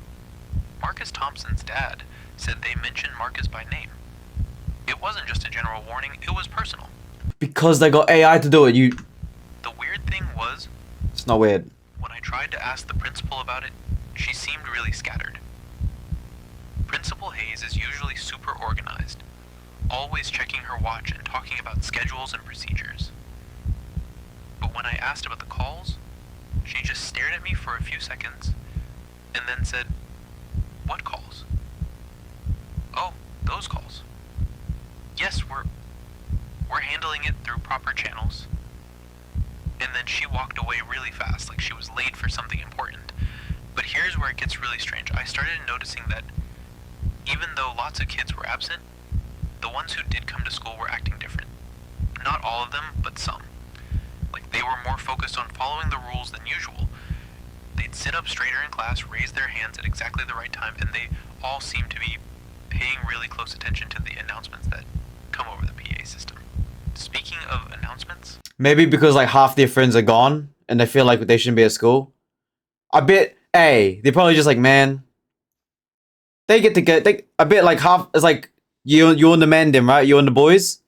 Marcus Thompson's dad said they mentioned Marcus by name. It wasn't just a general warning, it was personal. Because they got AI to do it, The weird thing was, it's not weird. when I tried to ask the principal about it, she seemed really scattered. Principal Hayes is usually super organized, always checking her watch and talking about schedules and procedures. But when I asked about the calls, she just stared at me for a few seconds and then said, "What calls?" "Oh, those calls. Yes, we're handling it through proper channels." And then she walked away really fast, like she was late for something important. But here's where it gets really strange. I started noticing that even though lots of kids were absent, the ones who did come to school were acting different. Not all of them, but some. Like they were more focused on following the rules than usual. They'd sit up straighter in class, raise their hands at exactly the right time, and they all seemed to be paying really close attention to the announcements that come over the PA system. Speaking of announcements... Maybe because like half their friends are gone and they feel like they shouldn't be at school. I bet, they're probably just like, man, I bet like half, it's like you and the man them, right? You and the boys.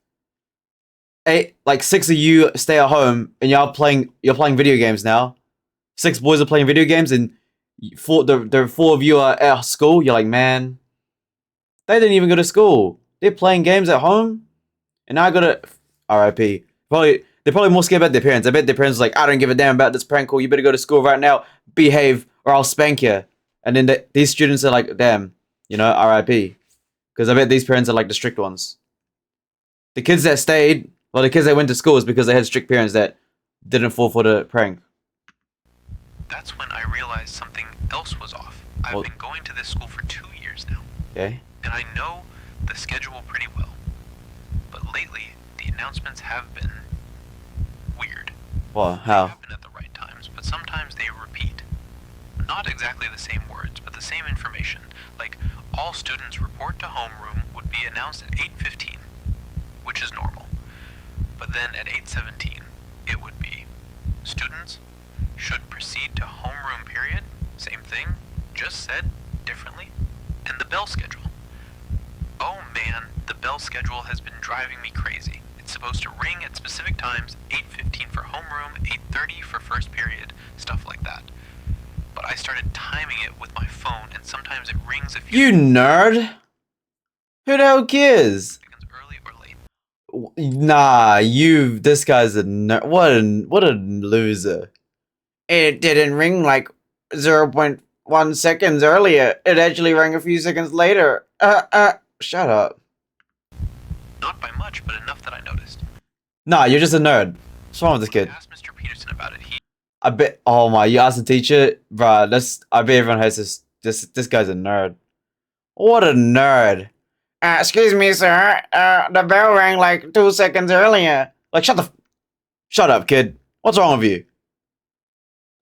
Like 6 of you stay at home and you're playing video games now. 6 boys are playing video games and the 4 of you are at school. You're like, man, they didn't even go to school. They're playing games at home. And I gotta, RIP. They're probably more scared about their parents. I bet their parents are like, I don't give a damn about this prank call. You better go to school right now. Behave or I'll spank you. And then these students are like, damn, RIP. Because I bet these parents are like the strict ones. The kids that stayed, well, the kids that went to school is because they had strict parents that didn't fall for the prank. That's when I realized something else was off. I've been going to this school for 2 years now. Okay. And I know the schedule pretty well. But lately, the announcements have been weird. Well, how? They happen at the right times, but sometimes they repeat. Not exactly the same words, but the same information. Like, all students report to homeroom would be announced at 8:15, which is normal. But then at 8:17, it would be, students should proceed to homeroom period, same thing, just said differently, and the bell schedule. Oh man, the bell schedule has been driving me crazy. It's supposed to ring at specific times, 8:15 for homeroom, 8:30 for first period, stuff like that. But I started timing it with my phone, and sometimes it rings a few You nerd! Who the hell cares? seconds early or late. Nah, this guy's a nerd. What a loser. It didn't ring like 0.1 1 seconds earlier. It actually rang a few seconds later. Shut up. Not by much, but enough that I noticed. Nah, you're just a nerd. What's wrong with this kid? I asked Mr. Peterson about it. I bet. Oh my, you asked the teacher, bruh. I bet everyone has this. This guy's a nerd. What a nerd. Excuse me, sir. The bell rang like 2 seconds earlier. Like, shut up, kid. What's wrong with you?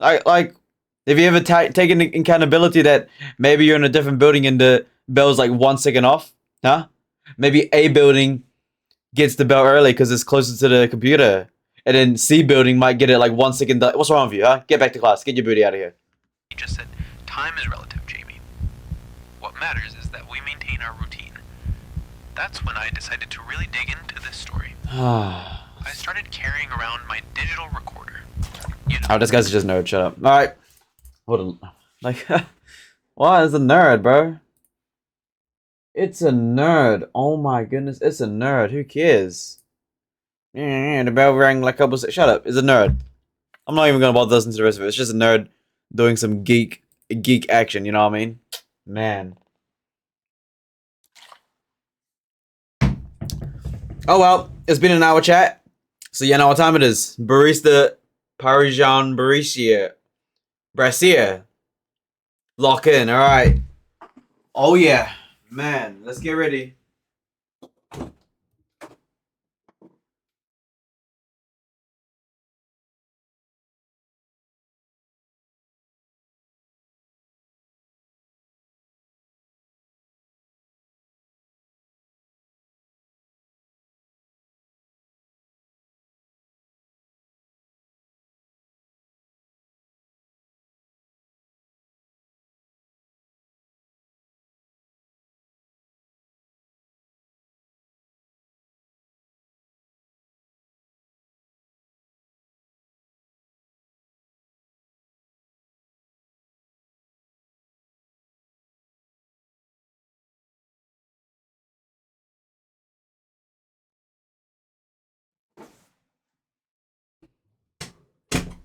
Like, have you ever taken accountability that maybe you're in a different building and the bell's like 1 second off? Huh? Maybe A building gets the bell early because it's closer to the computer. And then C building might get it like 1 second. What's wrong with you, huh? Get back to class. Get your booty out of here. He just said, time is relative, Jamie. What matters is that we maintain our routine. That's when I decided to really dig into this story. I started carrying around my digital recorder. You know, oh, this guy's just a nerd. Shut up. All right. What a, like, what is a nerd, bro? It's a nerd. Oh my goodness, it's a nerd. Who cares? The bell rang like a couple. Shut up. It's a nerd. I'm not even gonna bother listening to the rest of it. It's just a nerd doing some geek action. You know what I mean? Man. Oh well, it's been an hour chat. So you know what time it is. Barista Parisian Brassier. Lock in, alright. Oh yeah. Man, let's get ready.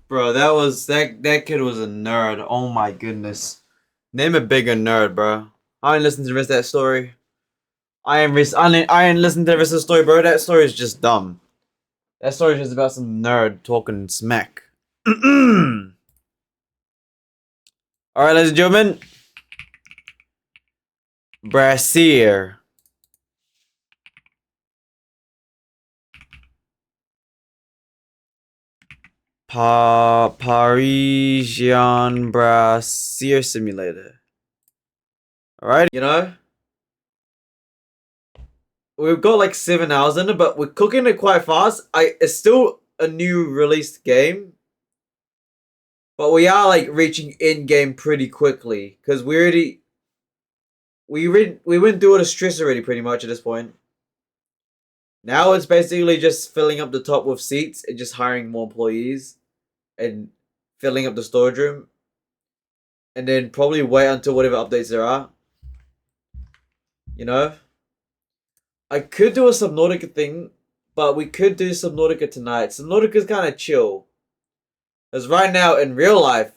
Bro, that kid was a nerd. Oh my goodness. Name a bigger nerd, bro. I ain't listened to the rest of that story. I ain't listened to the rest of the story, bro. That story is just dumb. That story is just about some nerd talking smack. Alright, ladies and gentlemen. Brassier. Parisian Brassier Simulator. Alright, you know, we've got like 7 hours in it, but we're cooking it quite fast. It's still a new released game, but we are like reaching end game pretty quickly because we went through all the stress already pretty much at this point. Now it's basically just filling up the top with seats and just hiring more employees and filling up the storage room, and then probably wait until whatever updates there are. You know, I could do a Subnautica thing, but we could do Subnautica tonight. Subnautica's kind of chill, because right now in real life,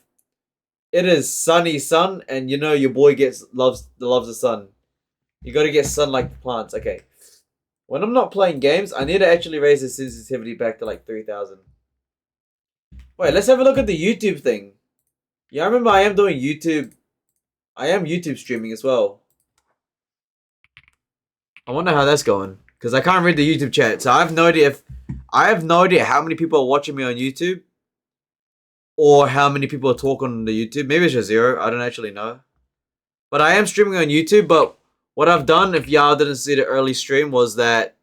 it is sunny sun, and you know your boy loves the sun. You got to get sun like the plants. Okay, when I'm not playing games, I need to actually raise the sensitivity back to like 3000. Wait, let's have a look at the YouTube thing. Yeah, I remember I am doing YouTube. I am YouTube streaming as well. I wonder how that's going, because I can't read the YouTube chat, so I have no idea how many people are watching me on YouTube, or how many people are talking on the YouTube. Maybe it's just 0. I don't actually know. But I am streaming on YouTube. But what I've done, if y'all didn't see the early stream, was that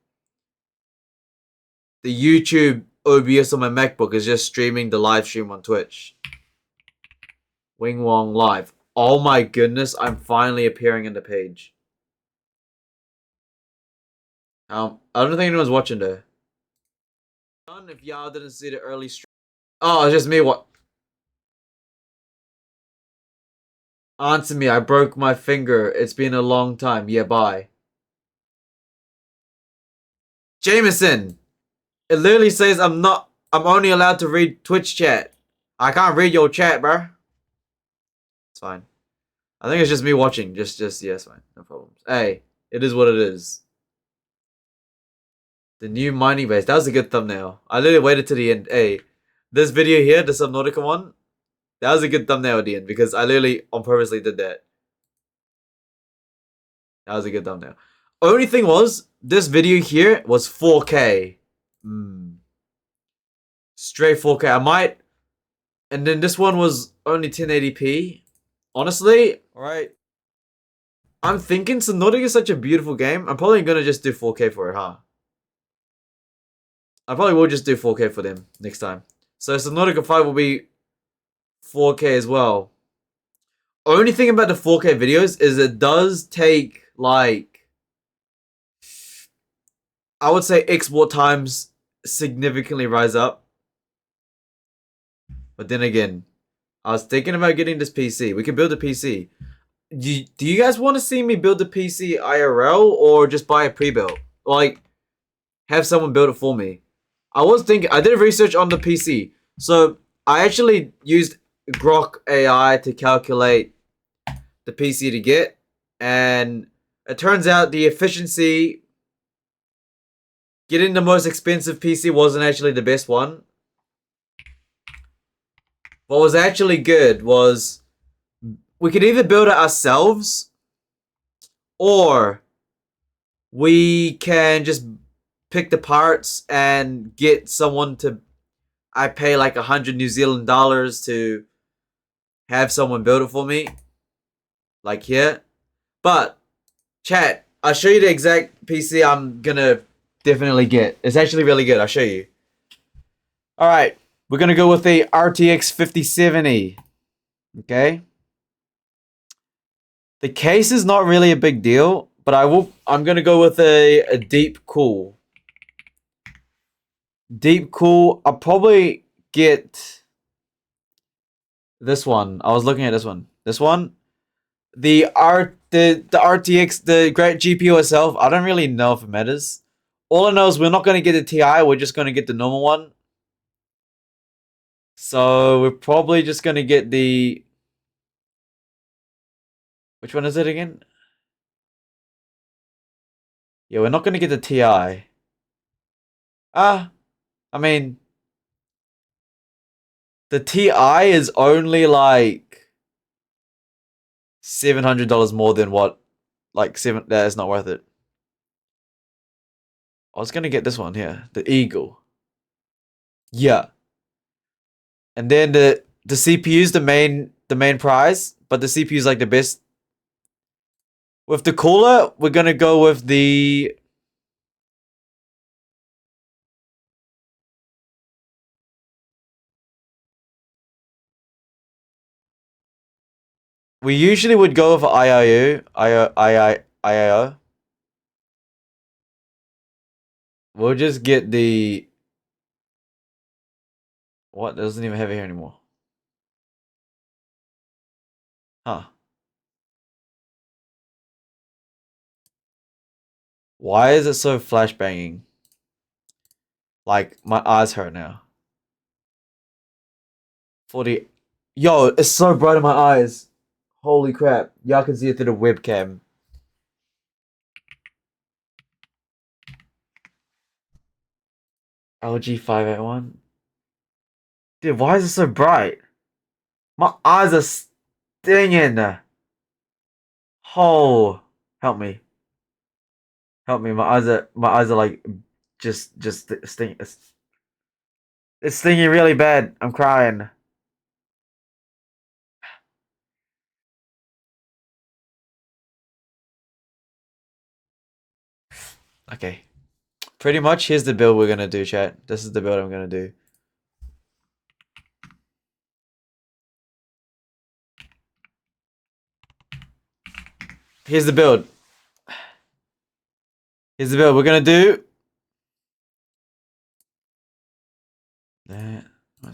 the YouTube OBS on my MacBook is just streaming the live stream on Twitch. WINGWONGLIVE. Oh my goodness, I'm finally appearing in the page. I don't think anyone's watching there. If y'all didn't see the early stream. Oh, it's just me. What? Answer me. I broke my finger. It's been a long time. Yeah, bye. Jameson. It literally says I'm only allowed to read Twitch chat. I can't read your chat, bro. It's fine. I think it's just me watching. Just yes, fine, no problems. Hey, it is what it is. The new mining base. That was a good thumbnail. I literally waited to the end. Hey, this video here, the Subnautica one, that was a good thumbnail at the end because I literally on purposely did that. That was a good thumbnail. Only thing was, this video here was 4K. Straight 4K. I might... And then this one was only 1080p. Honestly, alright. I'm thinking Subnautica is such a beautiful game. I'm probably gonna just do 4K for it, huh? I probably will just do 4K for them next time. So Subnautica 5 will be 4K as well. Only thing about the 4K videos is it does take, like... I would say export times significantly rise up. But then again, I was thinking about getting this PC. We can build a PC. Do you guys want to see me build a PC IRL or just buy a pre-built? Like, have someone build it for me. I was thinking, I did research on the PC. So, I actually used Grok AI to calculate the PC to get. And it turns out the efficiency, getting the most expensive PC wasn't actually the best one. What was actually good was we could either build it ourselves or we can just pick the parts and get someone to... I pay like 100 New Zealand dollars to have someone build it for me. Like here. But, chat, I'll show you the exact PC I'm gonna definitely get. It's actually really good. I'll show you. Alright. We're gonna go with the RTX 5070. Okay. The case is not really a big deal, but I'm gonna go with a deep cool. Deep cool. I'll probably get this one. I was looking at this one. This one. The RTX, the great GPU itself, I don't really know if it matters. All I know is we're not gonna get the TI, we're just gonna get the normal one. So we're probably just gonna get the... Which one is it again? Yeah, we're not gonna get the TI. I mean... The TI is only like... $700 more than what... Like, that is not worth it. I was gonna get this one here. The Eagle. Yeah. And then the CPU's the main prize, but the CPU's like the best. With the cooler, we're gonna go with the... We usually would go with IIO. We'll just get the... What? It doesn't even have it here anymore. Huh. Why is it so flashbanging? Like, my eyes hurt now. 40... Yo, it's so bright in my eyes. Holy crap. Y'all can see it through the webcam. LG 581. Dude, why is it so bright? My eyes are stinging. Oh, help me. Help me. My eyes are like just sting. It's stinging really bad. I'm crying. Okay. Pretty much here's the build we're gonna do, chat. This is the build I'm gonna do. Here's the build. Here's the build. We're gonna do that. We're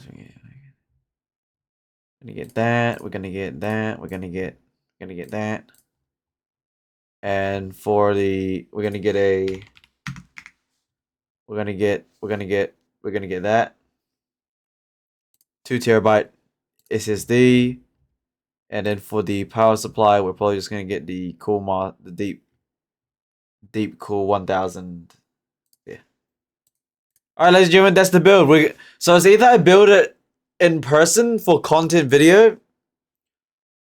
gonna get that. We're gonna get that. We're gonna get that. And for the we're gonna get that. 2 terabyte SSD. And then for the power supply, we're probably just gonna get the deep cool 1000. Yeah. All right, ladies and gentlemen, that's the build. So it's either I build it in person for content video,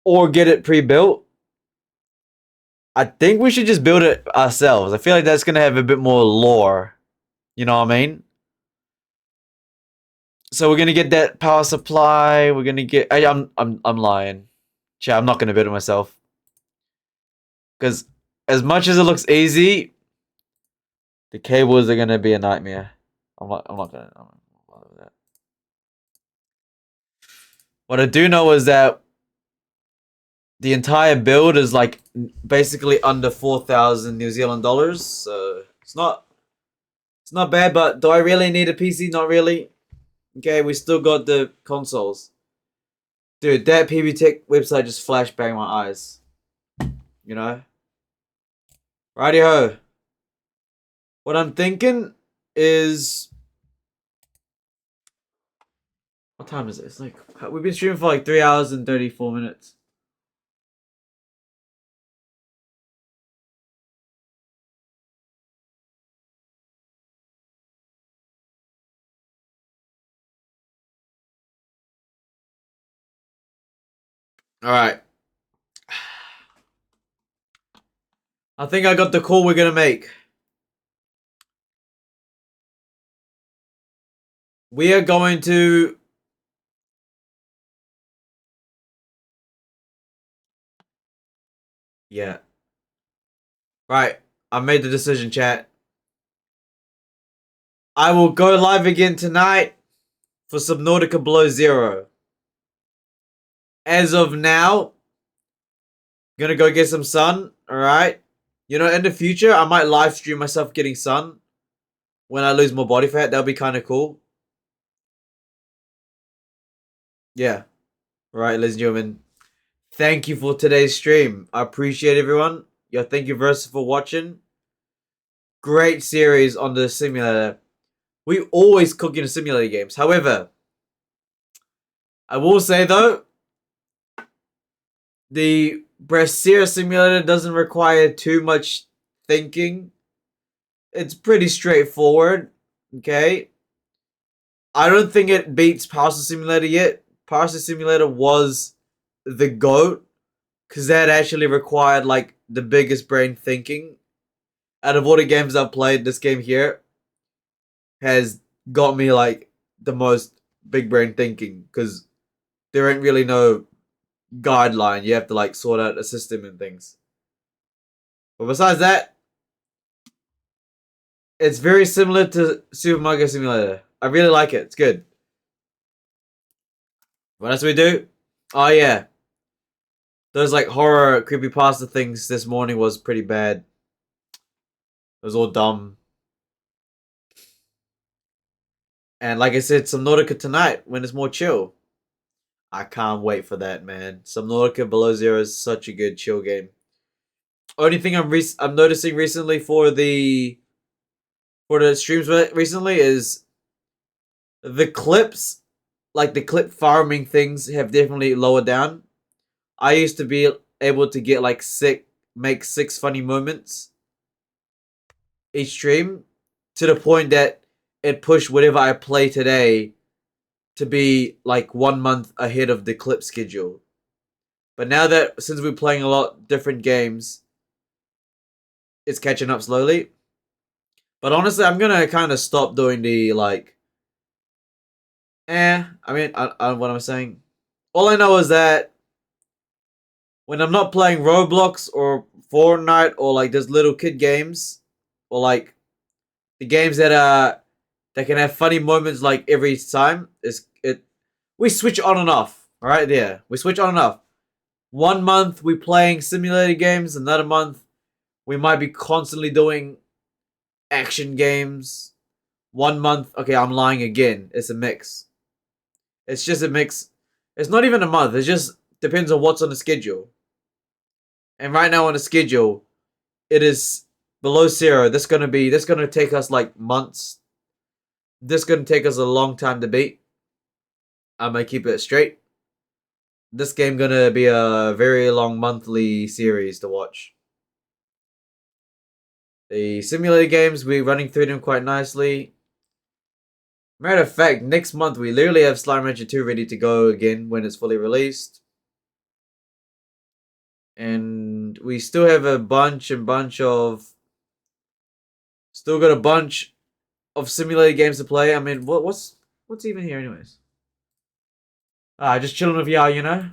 or get it pre-built. I think we should just build it ourselves. I feel like that's gonna have a bit more lore. You know what I mean? So we're gonna get that power supply. We're gonna get. I'm lying. Chat, I'm not gonna build it myself. Because as much as it looks easy, the cables are gonna be a nightmare. I'm not gonna bother with that. What I do know is that the entire build is like basically under 4,000 New Zealand dollars. So it's not bad, but do I really need a PC? Not really. Okay, we still got the consoles. Dude, that PB Tech website just flashed bang my eyes. You know? Righty-ho. What I'm thinking is... What time is it? It's like... We've been streaming for like 3 hours and 34 minutes. Alright. I think I got the call we're gonna make. We are going to... Yeah. Right. I made the decision, chat. I will go live again tonight for Subnautica Below Zero. As of now, gonna go get some sun, alright? You know, in the future, I might live stream myself getting sun when I lose more body fat. That'll be kind of cool. Yeah. Alright, ladies and gentlemen. Thank you for today's stream. I appreciate everyone. Yo, thank you Versa for watching. Great series on the simulator. We always cook in simulator games. However, I will say though, the Brasserie simulator doesn't require too much thinking. It's pretty straightforward. Okay. I don't think it beats Parcel Simulator yet. Parcel Simulator was the GOAT, because that actually required like the biggest brain thinking. Out of all the games I've played, this game here has got me like the most big brain thinking, because there ain't really no guideline. You have to like sort out a system and things. But besides that, it's very similar to Super Mario Simulator. I really like it. It's good. What else do we do? Oh yeah. Those like horror creepypasta things this morning was pretty bad. It was all dumb. And like I said, Subnautica tonight when it's more chill. I can't wait for that, man. Subnautica Below Zero is such a good chill game. Only thing I'm noticing recently for the streams recently is the clips, like the clip farming things, have definitely lowered down. I used to be able to get like make 6 funny moments each stream, to the point that it pushed whatever I play today to be like 1 month ahead of the clip schedule. But now that, since we're playing a lot different games, it's catching up slowly. But honestly, I'm gonna kind of stop doing the like... I mean, what am I saying? All I know is that when I'm not playing Roblox or Fortnite or like those little kid games, or like the games that can have funny moments like every time, we switch on and off. All right, there, we switch on and off. 1 month we playing simulator games, another month we might be constantly doing action games. 1 month, okay, I'm lying again. It's a mix. It's just a mix. It's not even a month. It just depends on what's on the schedule. And right now on the schedule, it is Below Zero. That's gonna take us like months. This gonna take us a long time to beat. I'm gonna keep it straight. this game gonna be a very long monthly series to watch. The simulator games, we're running through them quite nicely. Matter of fact, next month we literally have Slime Rancher 2 ready to go again when it's fully released. And we still have a bunch of... Still got a bunch of simulator games to play. I mean, what's even here anyways? Just chilling with y'all, you know?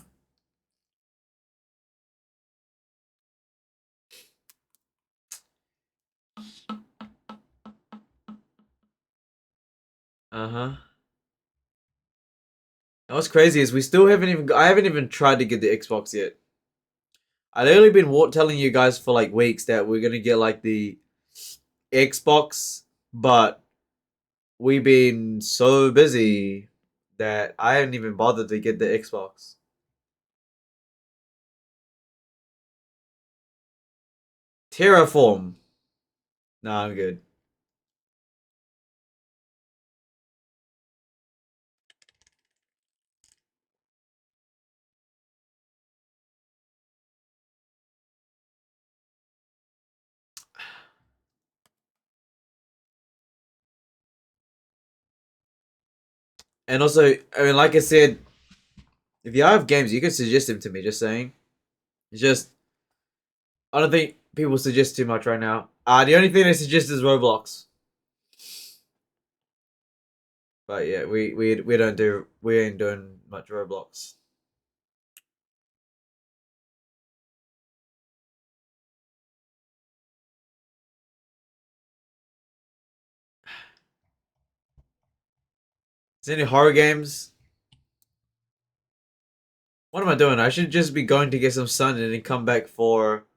Uh-huh. And what's crazy is we still haven't even... I haven't even tried to get the Xbox yet. I've literally been telling you guys for like weeks that we're gonna get like the Xbox, but we've been so busy that I haven't even bothered to get the Xbox. Terraform. Nah, I'm good. And also, I mean, like I said, if you have games, you can suggest them to me, just saying. It's just, I don't think people suggest too much right now. The only thing they suggest is Roblox. But yeah, we ain't doing much Roblox. Is there any horror games? What am I doing? I should just be going to get some sun and then come back for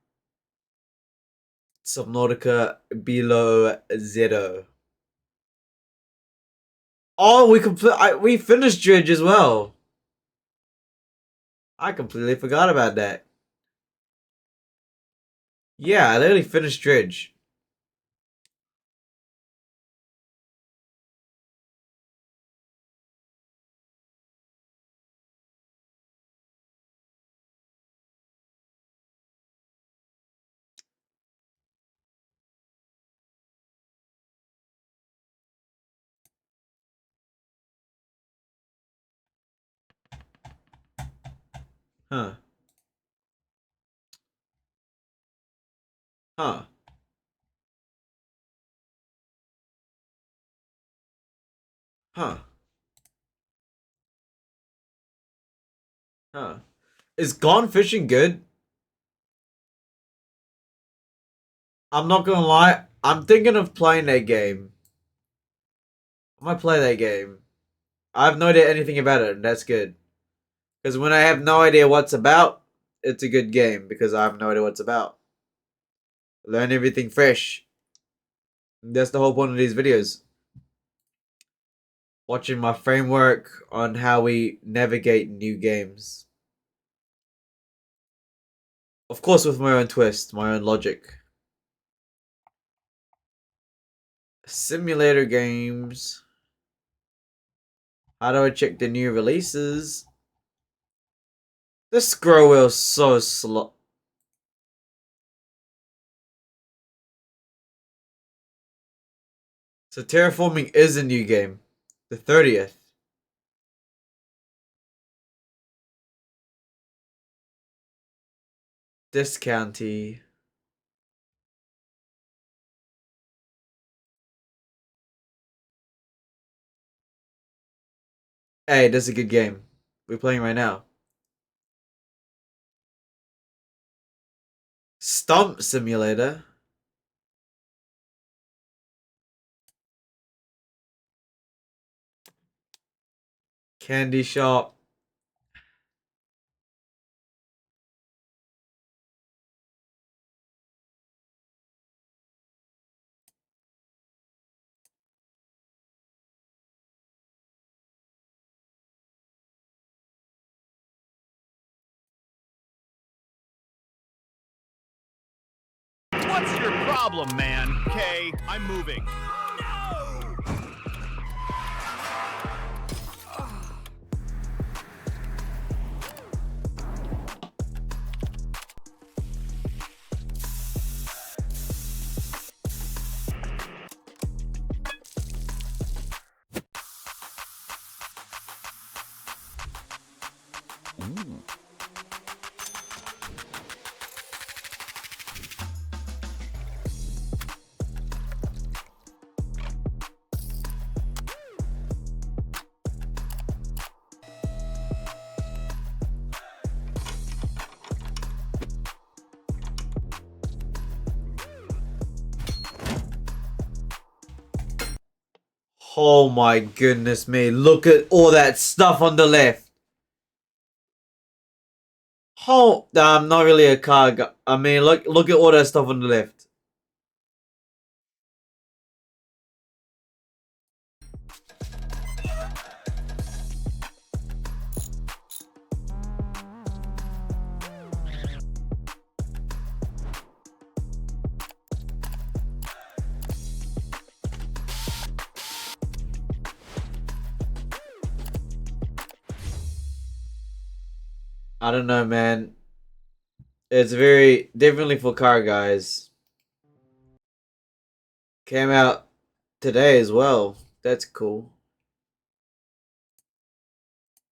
Subnautica Below Zero. Oh, we finished Dredge as well. I completely forgot about that. Yeah, I literally finished Dredge. Huh. Huh. Huh. Huh. Is Gone Fishing good? I'm not gonna lie. I'm thinking of playing that game. I might play that game. I have no idea anything about it, and that's good. Because when I have no idea what's about, it's a good game because I have no idea what's about. Learn everything fresh. That's the whole point of these videos. Watching my framework on how we navigate new games. Of course with my own twist, my own logic. Simulator games. How do I check the new releases? This scroll wheel is so slow. So terraforming is a new game. The 30th. Discounty. Hey, this is a good game. We're playing right now. Stump Simulator. Candy Shop. What's your problem, man? Okay, I'm moving. Oh my goodness me. Look at all that stuff on the left. Oh, I'm not really a car guy. I mean, look at all that stuff on the left. I don't know, man. It's very definitely for car guys. Came out today as well. That's cool.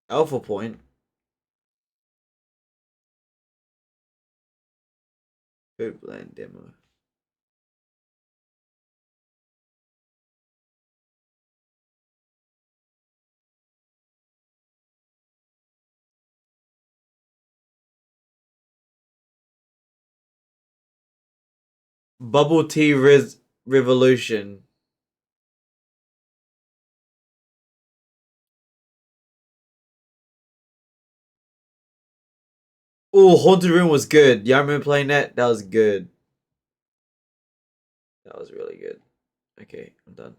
Alpha Point. Good blend demo. Bubble Tea Revolution. Oh, Haunted Room was good. Y'all remember playing that? That was good. That was really good. Okay, I'm done.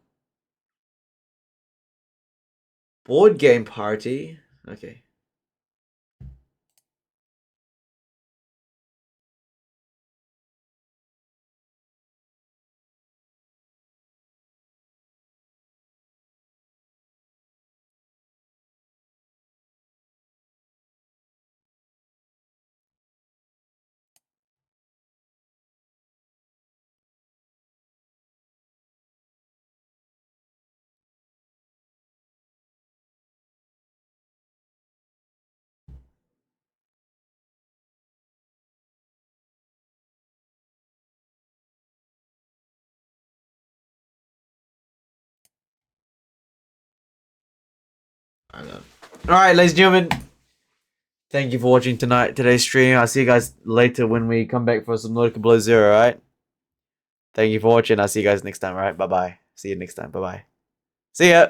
Board Game Party. Okay. Alright, ladies and gentlemen. Thank you for watching today's stream. I'll see you guys later when we come back for some Nautica Below Zero, alright? Thank you for watching. I'll see you guys next time, alright? Bye-bye. See you next time. Bye-bye. See ya!